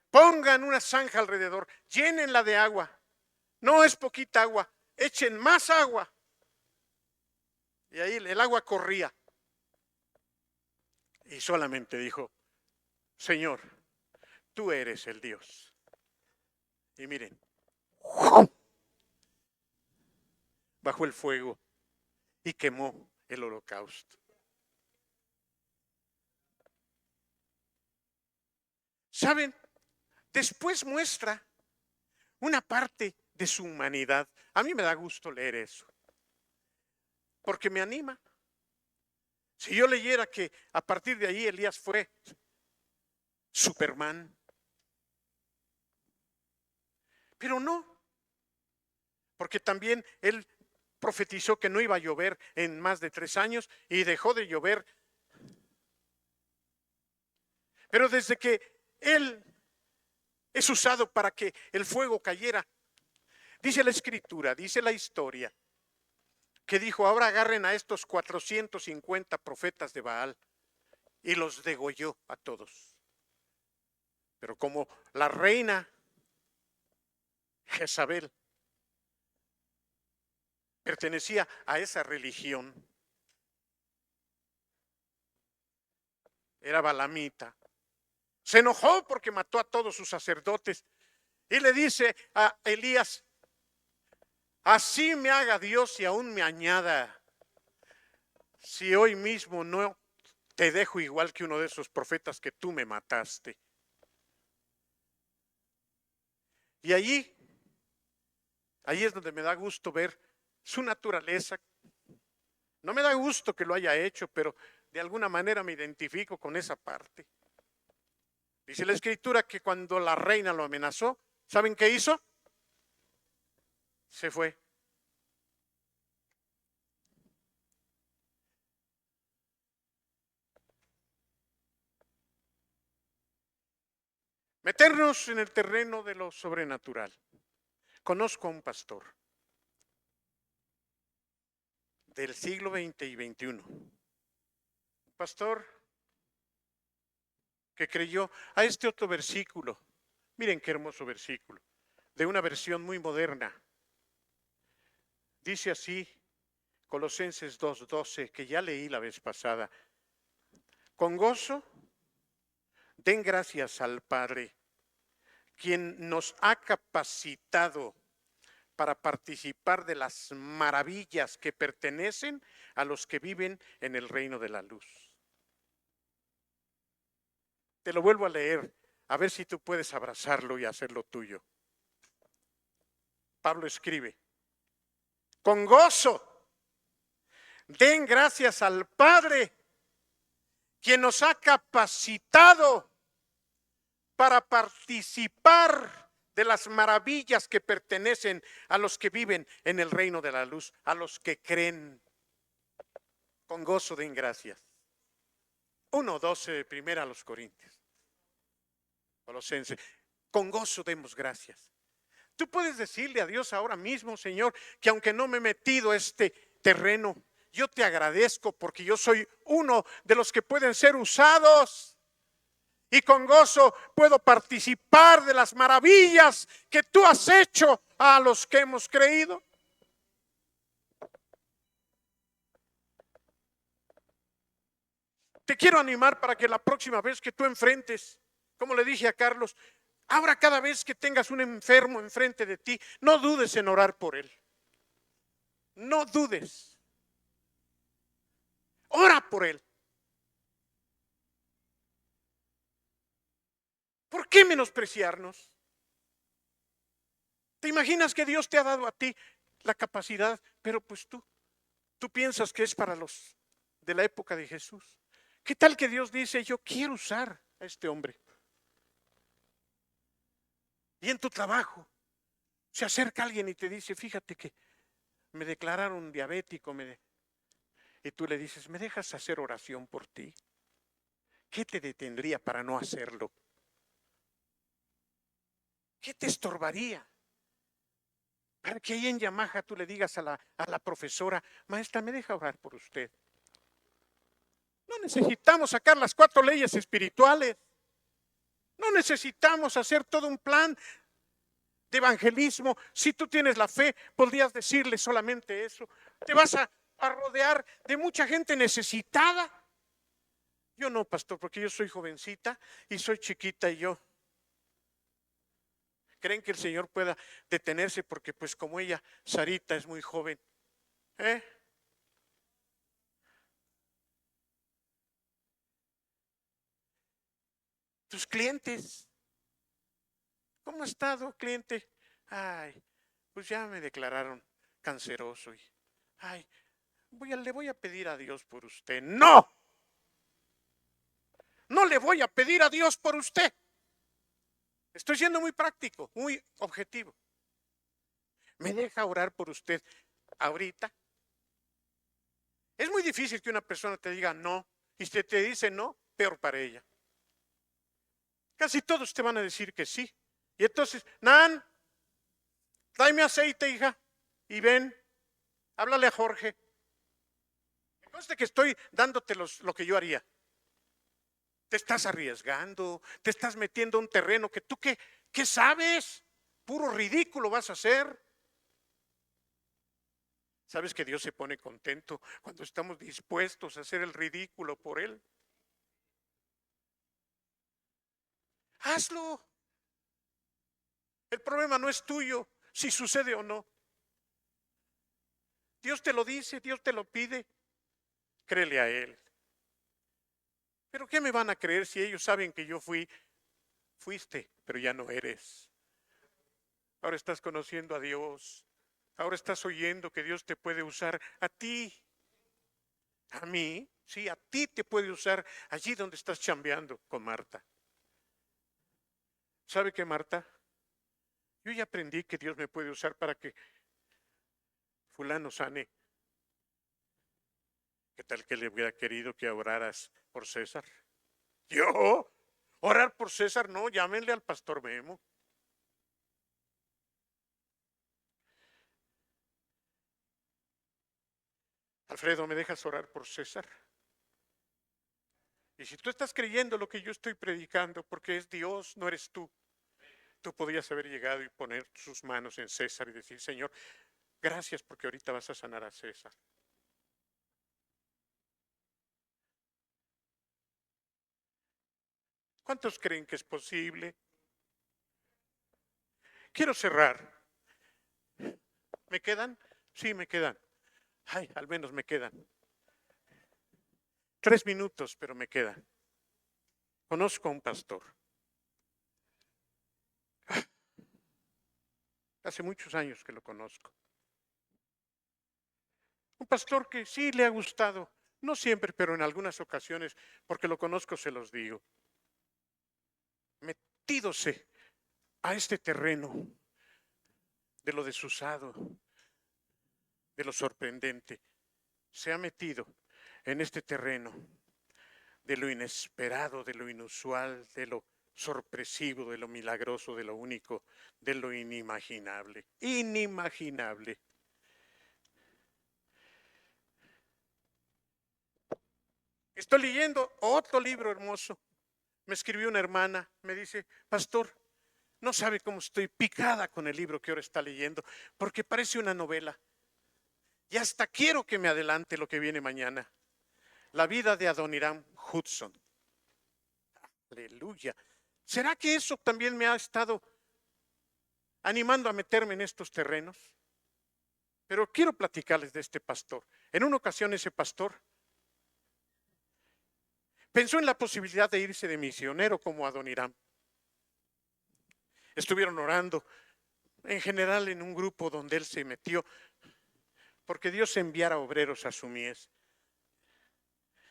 Pongan una zanja alrededor, llénenla de agua. No es poquita agua, echen más agua. Y ahí el agua corría. Y solamente dijo, Señor, tú eres el Dios. Y miren, bajó el fuego y quemó el holocausto. ¿Saben? Después muestra una parte de su humanidad. A mí me da gusto leer eso, porque me anima. Si yo leyera que a partir de ahí Elías fue Superman, pero no, porque también él profetizó que no iba a llover en más de 3 años y dejó de llover. Pero desde que él es usado para que el fuego cayera, dice la escritura, dice la historia, que dijo, ahora agarren a estos 450 profetas de Baal, y los degolló a todos. Pero como la reina Jezabel pertenecía a esa religión, era balamita, se enojó porque mató a todos sus sacerdotes y le dice a Elías, así me haga Dios y aún me añada, si hoy mismo no te dejo igual que uno de esos profetas que tú me mataste. Y ahí es donde me da gusto ver su naturaleza. No me da gusto que lo haya hecho, pero de alguna manera me identifico con esa parte. Dice la escritura que cuando la reina lo amenazó, ¿saben qué hizo? Se fue. Meternos en el terreno de lo sobrenatural. Conozco a un pastor del siglo XX y XXI. Un pastor que creyó a este otro versículo. Miren qué hermoso versículo, de una versión muy moderna. Dice así, Colosenses 2:12, que ya leí la vez pasada. Con gozo, den gracias al Padre, quien nos ha capacitado para participar de las maravillas que pertenecen a los que viven en el reino de la luz. Te lo vuelvo a leer, a ver si tú puedes abrazarlo y hacerlo tuyo. Pablo escribe, con gozo, Den gracias al Padre, quien nos ha capacitado para participar de las maravillas que pertenecen a los que viven en el reino de la luz, a los que creen. Con gozo den gracias. 1:12 de primera a los Corintios. Colosenses. Con gozo demos gracias. Tú puedes decirle a Dios ahora mismo, Señor, que aunque no me he metido a este terreno, yo te agradezco porque yo soy uno de los que pueden ser usados. Y con gozo puedo participar de las maravillas que tú has hecho a los que hemos creído. Te quiero animar para que la próxima vez que tú enfrentes, como le dije a Carlos, ahora cada vez que tengas un enfermo enfrente de ti, no dudes en orar por él. No dudes. Ora por él. ¿Por qué menospreciarnos? ¿Te imaginas que Dios te ha dado a ti la capacidad, pero pues tú piensas que es para los de la época de Jesús? ¿Qué tal que Dios dice, yo quiero usar a este hombre? Y en tu trabajo se acerca alguien y te dice, fíjate que me declararon diabético, y tú le dices, ¿me dejas hacer oración por ti? ¿Qué te detendría para no hacerlo? ¿Qué te estorbaría? Para que ahí en Yamaha tú le digas a la profesora, maestra, ¿me deja orar por usted? No necesitamos sacar las 4 leyes espirituales. No necesitamos hacer todo un plan de evangelismo. Si tú tienes la fe, podrías decirle solamente eso. Te vas a rodear de mucha gente necesitada. Yo no, pastor, porque yo soy jovencita y soy chiquita y yo. ¿Creen que el Señor pueda detenerse? Porque pues como ella, Sarita, es muy joven. Tus clientes. ¿Cómo ha estado, cliente? Ay, pues ya me declararon canceroso. Ay, le voy a pedir a Dios por usted. ¡No! No le voy a pedir a Dios por usted. Estoy siendo muy práctico, muy objetivo. ¿Me deja orar por usted ahorita? Es muy difícil que una persona te diga no, y si te dice no, peor para ella. Casi todos te van a decir que sí. Y entonces, Nan, tráeme aceite, hija, y ven, háblale a Jorge. Conste que estoy dándote lo que yo haría. Te estás arriesgando, te estás metiendo a un terreno que tú, ¿qué sabes? Puro ridículo vas a hacer. ¿Sabes que Dios se pone contento cuando estamos dispuestos a hacer el ridículo por Él? Hazlo. El problema no es tuyo, si sucede o no. Dios te lo dice, Dios te lo pide. Créele a Él. ¿Pero qué me van a creer si ellos saben que yo fuiste, pero ya no eres? Ahora estás conociendo a Dios. Ahora estás oyendo que Dios te puede usar a ti. A mí, sí, a ti te puede usar allí donde estás chambeando con Marta. ¿Sabe qué, Marta? Yo ya aprendí que Dios me puede usar para que fulano sane. ¿Qué tal que le hubiera querido que oraras por César? ¿Yo? ¿Orar por César? No, llámenle al pastor Memo. Alfredo, ¿me dejas orar por César? Y si tú estás creyendo lo que yo estoy predicando, porque es Dios, no eres tú, tú podrías haber llegado y poner sus manos en César y decir, Señor, gracias porque ahorita vas a sanar a César. ¿Cuántos creen que es posible? Quiero cerrar. ¿Me quedan? Sí, me quedan. Ay, al menos me quedan. 3 minutos, pero me quedan. Conozco a un pastor. Hace muchos años que lo conozco. Un pastor que sí le ha gustado, no siempre, pero en algunas ocasiones, porque lo conozco, se los digo. Metídose a este terreno de lo desusado, de lo sorprendente, se ha metido en este terreno de lo inesperado, de lo inusual, de lo sorpresivo, de lo milagroso, de lo único, de lo inimaginable. Inimaginable. Estoy leyendo otro libro hermoso. Me escribió una hermana, me dice, pastor, no sabe cómo estoy picada con el libro que ahora está leyendo, porque parece una novela. Y hasta quiero que me adelante lo que viene mañana. La vida de Adoniram Hudson. Aleluya. ¿Será que eso también me ha estado animando a meterme en estos terrenos? Pero quiero platicarles de este pastor. En una ocasión ese pastor pensó en la posibilidad de irse de misionero como Adoniram. Estuvieron orando, en general en un grupo donde él se metió, porque Dios enviara obreros a su mies.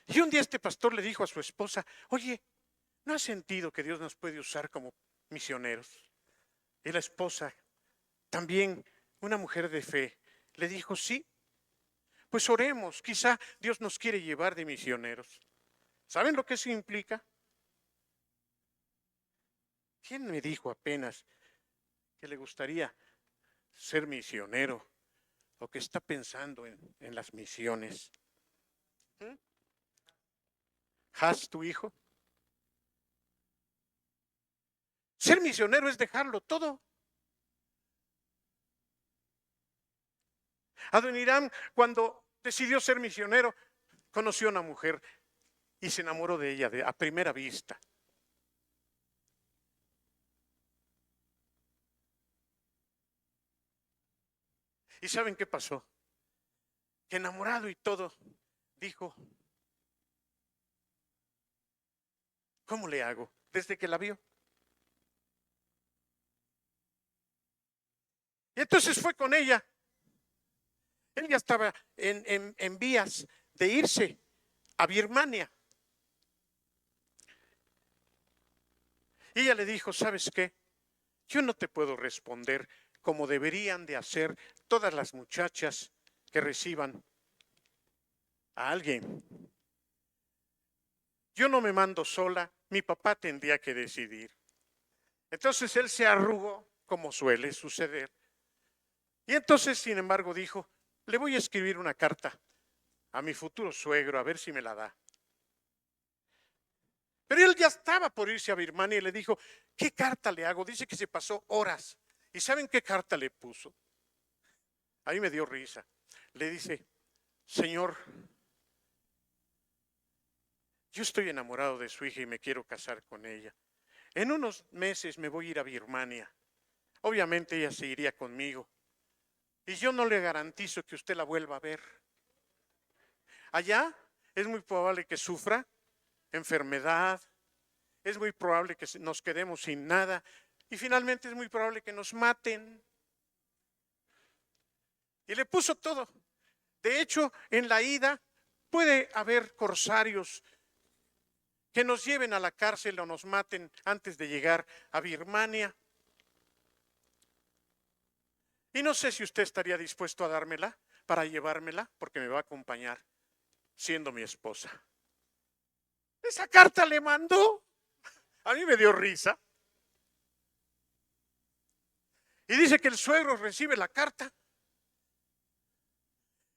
Y un día este pastor le dijo a su esposa, oye, ¿no has sentido que Dios nos puede usar como misioneros? Y la esposa, también una mujer de fe, le dijo, sí, pues oremos, quizá Dios nos quiere llevar de misioneros. ¿Saben lo que eso implica? ¿Quién me dijo apenas que le gustaría ser misionero o que está pensando en las misiones? ¿Has tu hijo? Ser misionero es dejarlo todo. Adoniram, cuando decidió ser misionero, conoció a una mujer y se enamoró de ella a primera vista. ¿Y saben qué pasó? Que enamorado y todo, dijo, ¿cómo le hago? Desde que la vio. Y entonces fue con ella. Él ya estaba en vías de irse a Birmania. Y ella le dijo, ¿sabes qué? Yo no te puedo responder como deberían de hacer todas las muchachas que reciban a alguien. Yo no me mando sola, mi papá tendría que decidir. Entonces él se arrugó, como suele suceder. Y entonces, sin embargo, dijo, le voy a escribir una carta a mi futuro suegro, a ver si me la da. Pero él ya estaba por irse a Birmania y le dijo, ¿qué carta le hago? Dice que se pasó horas. ¿Y saben qué carta le puso? A mí me dio risa. Le dice, Señor, yo estoy enamorado de su hija y me quiero casar con ella. En unos meses me voy a ir a Birmania. Obviamente ella se iría conmigo. Y yo no le garantizo que usted la vuelva a ver. Allá es muy probable que sufra enfermedad, es muy probable que nos quedemos sin nada y finalmente es muy probable que nos maten. Y le puso todo. De hecho, en la ida puede haber corsarios que nos lleven a la cárcel o nos maten antes de llegar a Birmania. Y no sé si usted estaría dispuesto a dármela para llevármela, porque me va a acompañar siendo mi esposa. Esa carta le mandó. A mí me dio risa. Y dice que el suegro recibe la carta.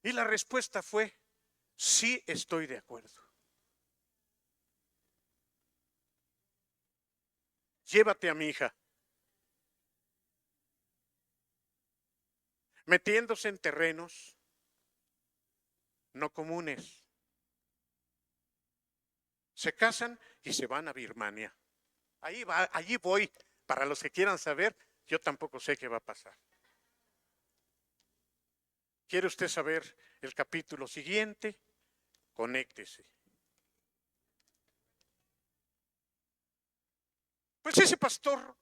Y la respuesta fue, sí estoy de acuerdo. Llévate a mi hija. Metiéndose en terrenos no comunes. Se casan y se van a Birmania. Allí voy. Para los que quieran saber, yo tampoco sé qué va a pasar. ¿Quiere usted saber el capítulo siguiente? Conéctese. Pues ese pastor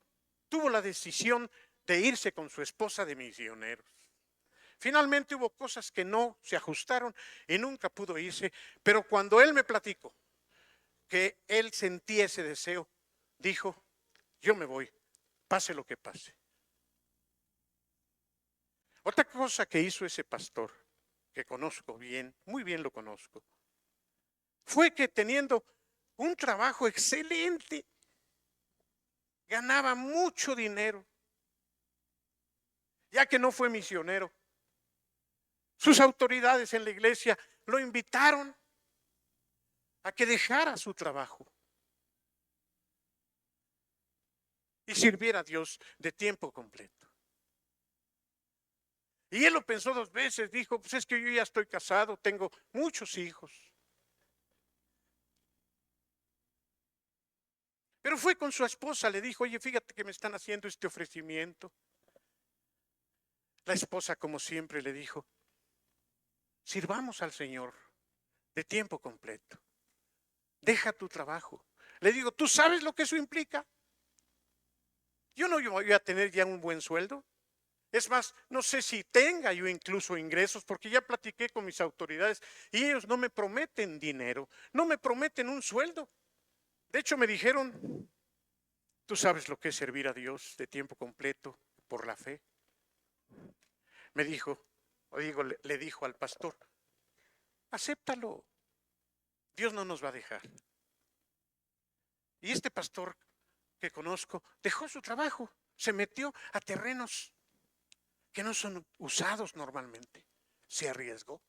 tuvo la decisión de irse con su esposa de misioneros. Finalmente hubo cosas que no se ajustaron y nunca pudo irse, pero cuando él me platicó que él sentía ese deseo, dijo, yo me voy, pase lo que pase. Otra cosa que hizo ese pastor, que conozco bien, muy bien lo conozco, fue que teniendo un trabajo excelente, ganaba mucho dinero, ya que no fue misionero. Sus autoridades en la iglesia lo invitaron a que dejara su trabajo y sirviera a Dios de tiempo completo. Y él lo pensó 2 veces, dijo, pues es que yo ya estoy casado, tengo muchos hijos. Pero fue con su esposa, le dijo, oye, fíjate que me están haciendo este ofrecimiento. La esposa, como siempre, le dijo, sirvamos al Señor de tiempo completo. Deja tu trabajo. Le digo, ¿tú sabes lo que eso implica? Yo no voy a tener ya un buen sueldo. Es más, no sé si tenga yo incluso ingresos, porque ya platiqué con mis autoridades y ellos no me prometen dinero, no me prometen un sueldo. De hecho, me dijeron, tú sabes lo que es servir a Dios de tiempo completo por la fe. Me dijo, le dijo al pastor, acéptalo, Dios no nos va a dejar. Y este pastor que conozco dejó su trabajo, se metió a terrenos que no son usados normalmente, se arriesgó.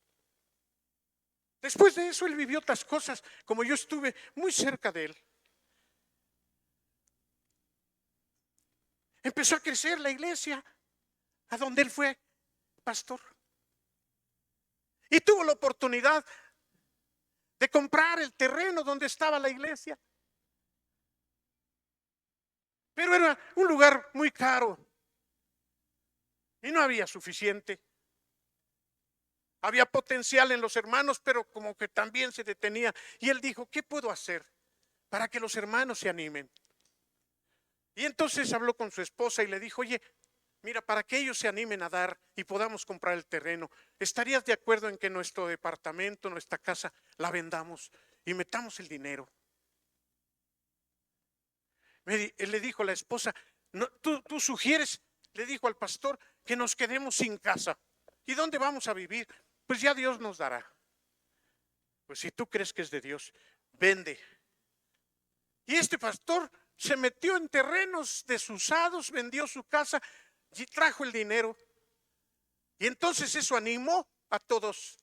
Después de eso él vivió otras cosas, como yo estuve muy cerca de él. Empezó a crecer la iglesia a donde él fue pastor. Y tuvo la oportunidad de comprar el terreno donde estaba la iglesia. Pero era un lugar muy caro y no había suficiente. Había potencial en los hermanos, pero como que también se detenía. Y él dijo, ¿qué puedo hacer para que los hermanos se animen? Y entonces habló con su esposa y le dijo, oye, mira, para que ellos se animen a dar y podamos comprar el terreno, ¿estarías de acuerdo en que nuestro departamento, nuestra casa, la vendamos y metamos el dinero? Le dijo la esposa, no, tú sugieres, le dijo al pastor, que nos quedemos sin casa. ¿Y dónde vamos a vivir? Pues ya Dios nos dará. Pues si tú crees que es de Dios, vende. Y este pastor se metió en terrenos desusados, vendió su casa y trajo el dinero. Y entonces eso animó a todos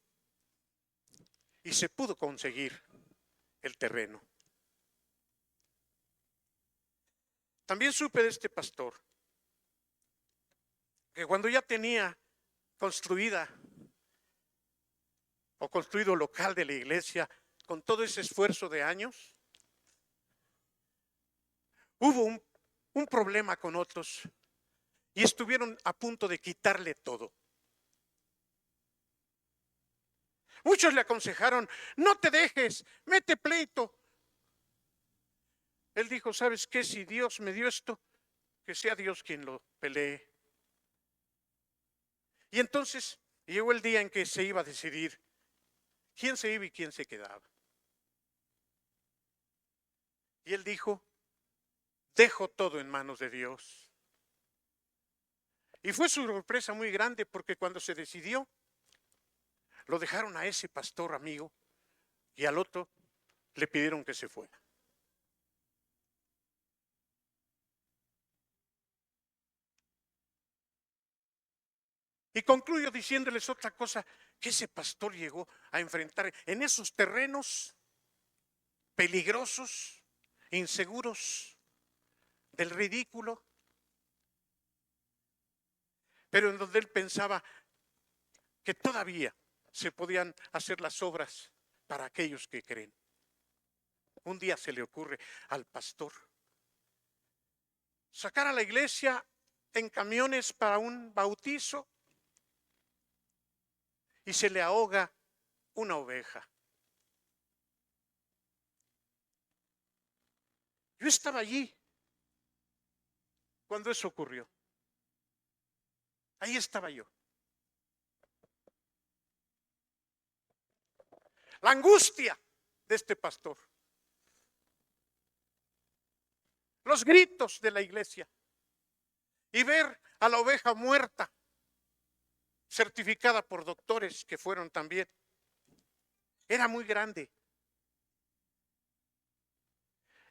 y se pudo conseguir el terreno. También supe de este pastor que cuando ya tenía construida o construido local de la iglesia, con todo ese esfuerzo de años, hubo un problema con otros y estuvieron a punto de quitarle todo. Muchos le aconsejaron, no te dejes, mete pleito. Él dijo, ¿sabes qué? Si Dios me dio esto, que sea Dios quien lo pelee. Y entonces llegó el día en que se iba a decidir quién se iba y quién se quedaba. Y él dijo, dejo todo en manos de Dios. Y fue su sorpresa muy grande porque cuando se decidió, lo dejaron a ese pastor amigo y al otro le pidieron que se fuera. Y concluyo diciéndoles otra cosa, que ese pastor llegó a enfrentar en esos terrenos peligrosos, inseguros, del ridículo, pero en donde él pensaba que todavía se podían hacer las obras para aquellos que creen. Un día se le ocurre al pastor sacar a la iglesia en camiones para un bautizo y se le ahoga una oveja. Yo estaba allí cuando eso ocurrió. Ahí estaba yo. la angustia de este pastor, los gritos de la iglesia y ver a la oveja muerta, certificada por doctores que fueron también. Era muy grande.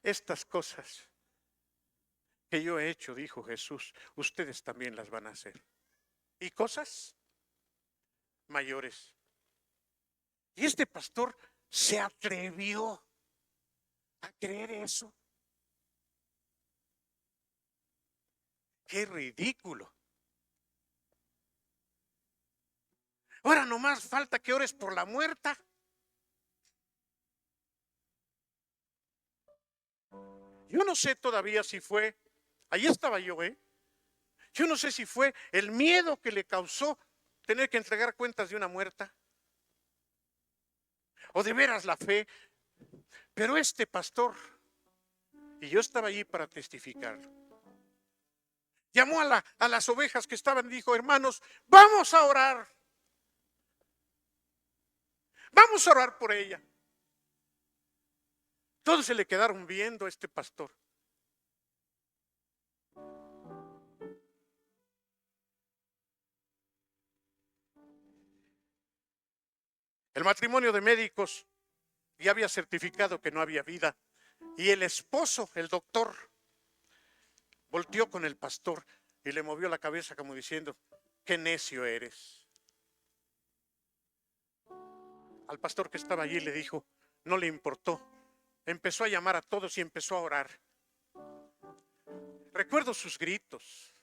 Estas cosas que yo he hecho, dijo Jesús, ustedes también las van a hacer. Y cosas mayores. Y este pastor se atrevió a creer eso. ¡Qué ridículo! Ahora nomás falta que ores por la muerta. Yo no sé todavía si fue, ahí estaba yo, yo no sé si fue el miedo que le causó tener que entregar cuentas de una muerta, o de veras la fe, pero este pastor, y yo estaba allí para testificarlo, llamó a las ovejas que estaban y dijo: hermanos, vamos a orar por ella. Todos se le quedaron viendo a este pastor. El matrimonio de médicos ya había certificado que no había vida, y el esposo, el doctor, volteó con el pastor y le movió la cabeza como diciendo: qué necio eres. Al pastor que estaba allí le dijo, no le importó, empezó a llamar a todos y empezó a orar. Recuerdo sus gritos.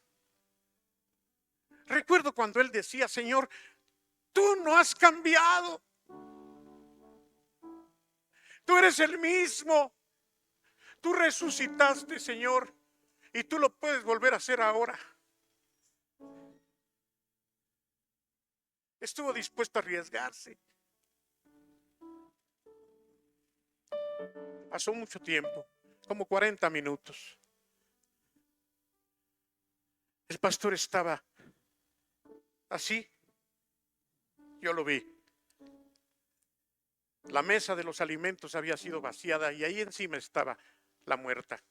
Recuerdo cuando él decía: Señor, tú no has cambiado. Tú eres el mismo. Tú resucitaste, Señor, y tú lo puedes volver a hacer ahora. Estuvo dispuesto a arriesgarse. Pasó mucho tiempo, como 40 minutos. El pastor estaba así. Yo lo vi. La mesa de los alimentos había sido vaciada y ahí encima estaba la muerta.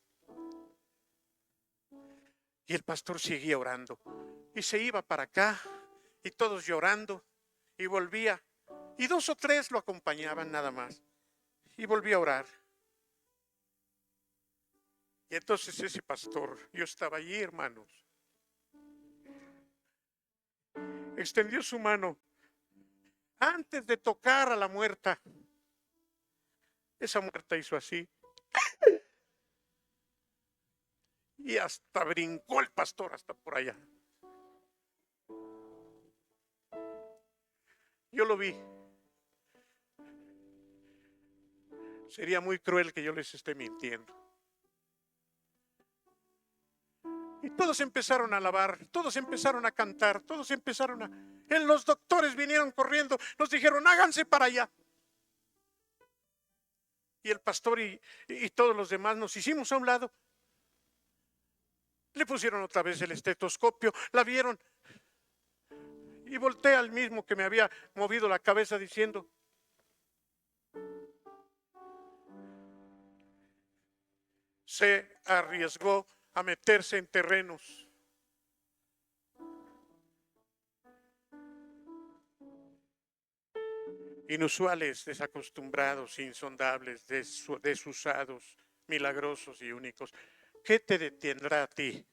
Y el pastor seguía orando. Y se iba para acá y todos llorando. Y volvía. Y 2 o 3 lo acompañaban nada más. Y volvía a orar. Y entonces ese pastor, yo estaba allí, hermanos, extendió su mano antes de tocar a la muerta. Esa muerta hizo así. Y hasta brincó el pastor hasta por allá. Yo lo vi. Sería muy cruel que yo les esté mintiendo. Y todos empezaron a alabar, todos empezaron a cantar, todos empezaron a... Los doctores vinieron corriendo, nos dijeron: háganse para allá. Y el pastor y todos los demás nos hicimos a un lado. Le pusieron otra vez el estetoscopio, la vieron. Y volteé al mismo que me había movido la cabeza diciendo: se arriesgó a meterse en terrenos inusuales, desacostumbrados, insondables, desusados, milagrosos y únicos. ¿Qué te detendrá a ti?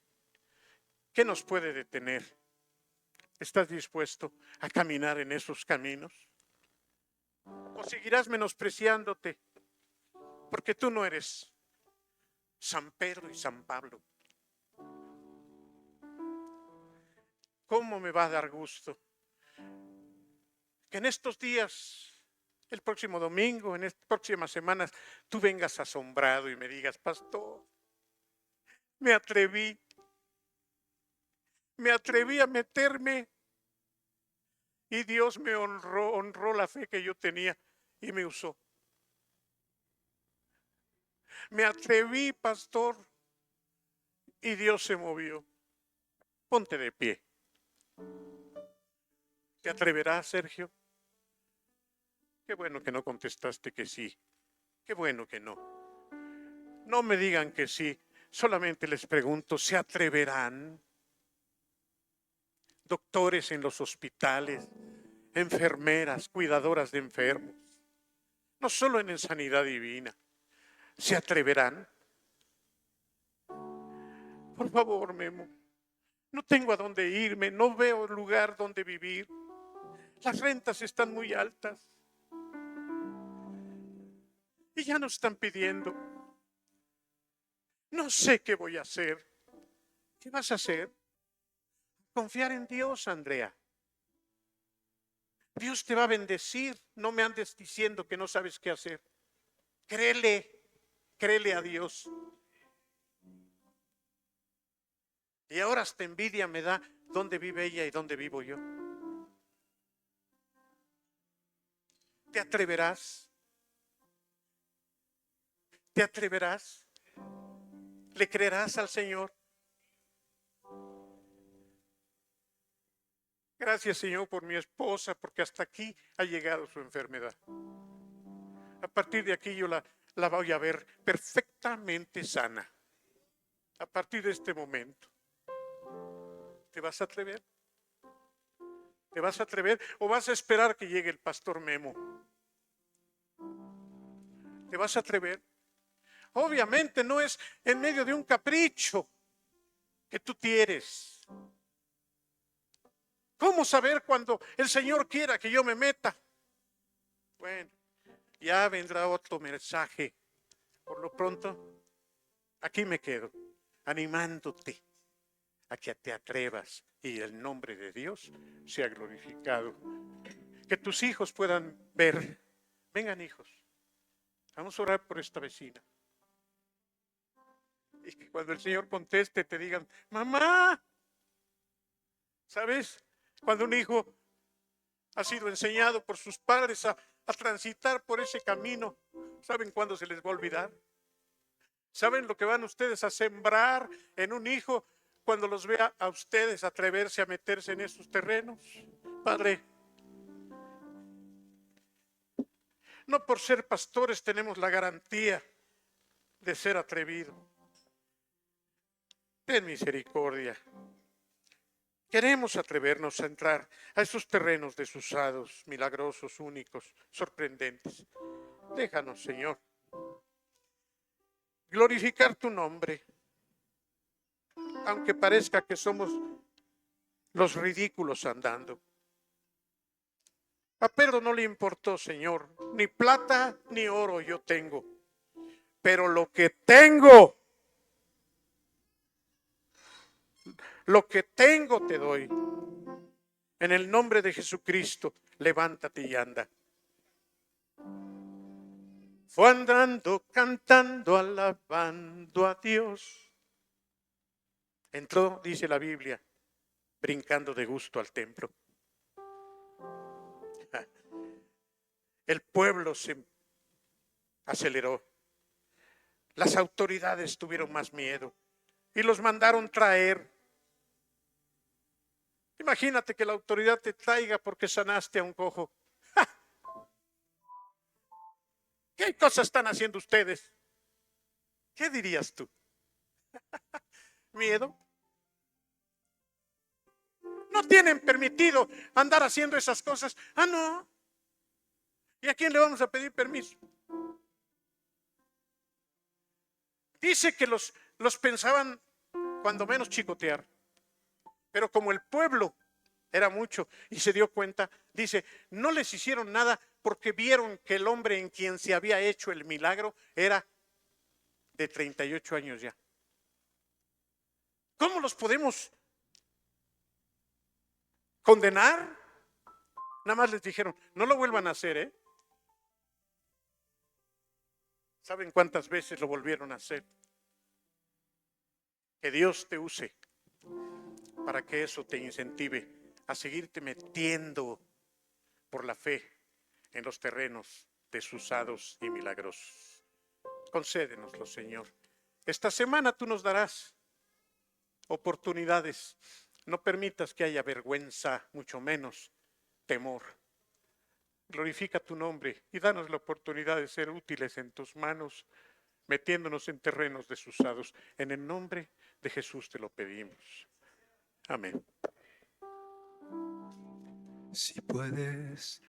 ¿Qué nos puede detener? ¿Estás dispuesto a caminar en esos caminos? ¿O seguirás menospreciándote? Porque tú no eres San Pedro y San Pablo. ¿Cómo me va a dar gusto que en estos días, el próximo domingo, en estas próximas semanas, tú vengas asombrado y me digas: pastor, me atreví a meterme y Dios me honró la fe que yo tenía y me usó? Me atreví, pastor, y Dios se movió. Ponte de pie. ¿Te atreverás, Sergio? Qué bueno que no contestaste que sí. Qué bueno que no. No me digan que sí. Solamente les pregunto, ¿se atreverán? Doctores en los hospitales, enfermeras, cuidadoras de enfermos, no solo en Sanidad Divina, ¿se atreverán? Por favor, Memo, no tengo a dónde irme, no veo lugar donde vivir, las rentas están muy altas y ya nos están pidiendo. No sé qué voy a hacer. ¿Qué vas a hacer? Confiar en Dios, Andrea. Dios te va a bendecir. No me andes diciendo que no sabes qué hacer. Créele a Dios. Y ahora hasta envidia me da dónde vive ella y dónde vivo yo. ¿Te atreverás? ¿Te atreverás? ¿Le creerás al Señor? Gracias, Señor, por mi esposa, porque hasta aquí ha llegado su enfermedad. A partir de aquí yo la voy a ver perfectamente sana. A partir de este momento. ¿Te vas a atrever? ¿Te vas a atrever o vas a esperar que llegue el pastor Memo? ¿Te vas a atrever? Obviamente no es en medio de un capricho que tú tienes. ¿Cómo saber cuando el Señor quiera que yo me meta? Bueno, ya vendrá otro mensaje. Por lo pronto, aquí me quedo, animándote a que te atrevas y el nombre de Dios sea glorificado. Que tus hijos puedan ver. Vengan, hijos, vamos a orar por esta vecina. Y que cuando el Señor conteste te digan, mamá. ¿Sabes? Cuando un hijo ha sido enseñado por sus padres a transitar por ese camino, ¿saben cuándo se les va a olvidar? ¿Saben lo que van ustedes a sembrar en un hijo cuando los vea a ustedes atreverse a meterse en esos terrenos? Padre, no por ser pastores tenemos la garantía de ser atrevidos. Ten misericordia. Queremos atrevernos a entrar a esos terrenos desusados, milagrosos, únicos, sorprendentes. Déjanos, Señor, glorificar tu nombre, aunque parezca que somos los ridículos andando. A Pedro no le importó, Señor, ni plata ni oro yo tengo, pero lo que tengo te doy. En el nombre de Jesucristo, levántate y anda. Fue andando, cantando, alabando a Dios. Entró, dice la Biblia, brincando de gusto al templo. El pueblo se aceleró. Las autoridades tuvieron más miedo y los mandaron traer. Imagínate que la autoridad te traiga porque sanaste a un cojo. ¡Ja! ¿Qué cosas están haciendo ustedes? ¿Qué dirías tú? ¿Miedo? No tienen permitido andar haciendo esas cosas. Ah, no. ¿Y a quién le vamos a pedir permiso? Dice que los pensaban cuando menos chicotear. Pero como el pueblo era mucho y se dio cuenta, dice, no les hicieron nada porque vieron que el hombre en quien se había hecho el milagro era de 38 años ya. ¿Cómo los podemos condenar? Nada más les dijeron, no lo vuelvan a hacer, ¿eh? ¿Saben cuántas veces lo volvieron a hacer? Que Dios te use para que eso te incentive a seguirte metiendo por la fe en los terrenos desusados y milagrosos. Concédenoslo, Señor. Esta semana tú nos darás oportunidades. No permitas que haya vergüenza, mucho menos temor. Glorifica tu nombre y danos la oportunidad de ser útiles en tus manos, metiéndonos en terrenos desusados. En el nombre de Jesús te lo pedimos. Amén. Si puedes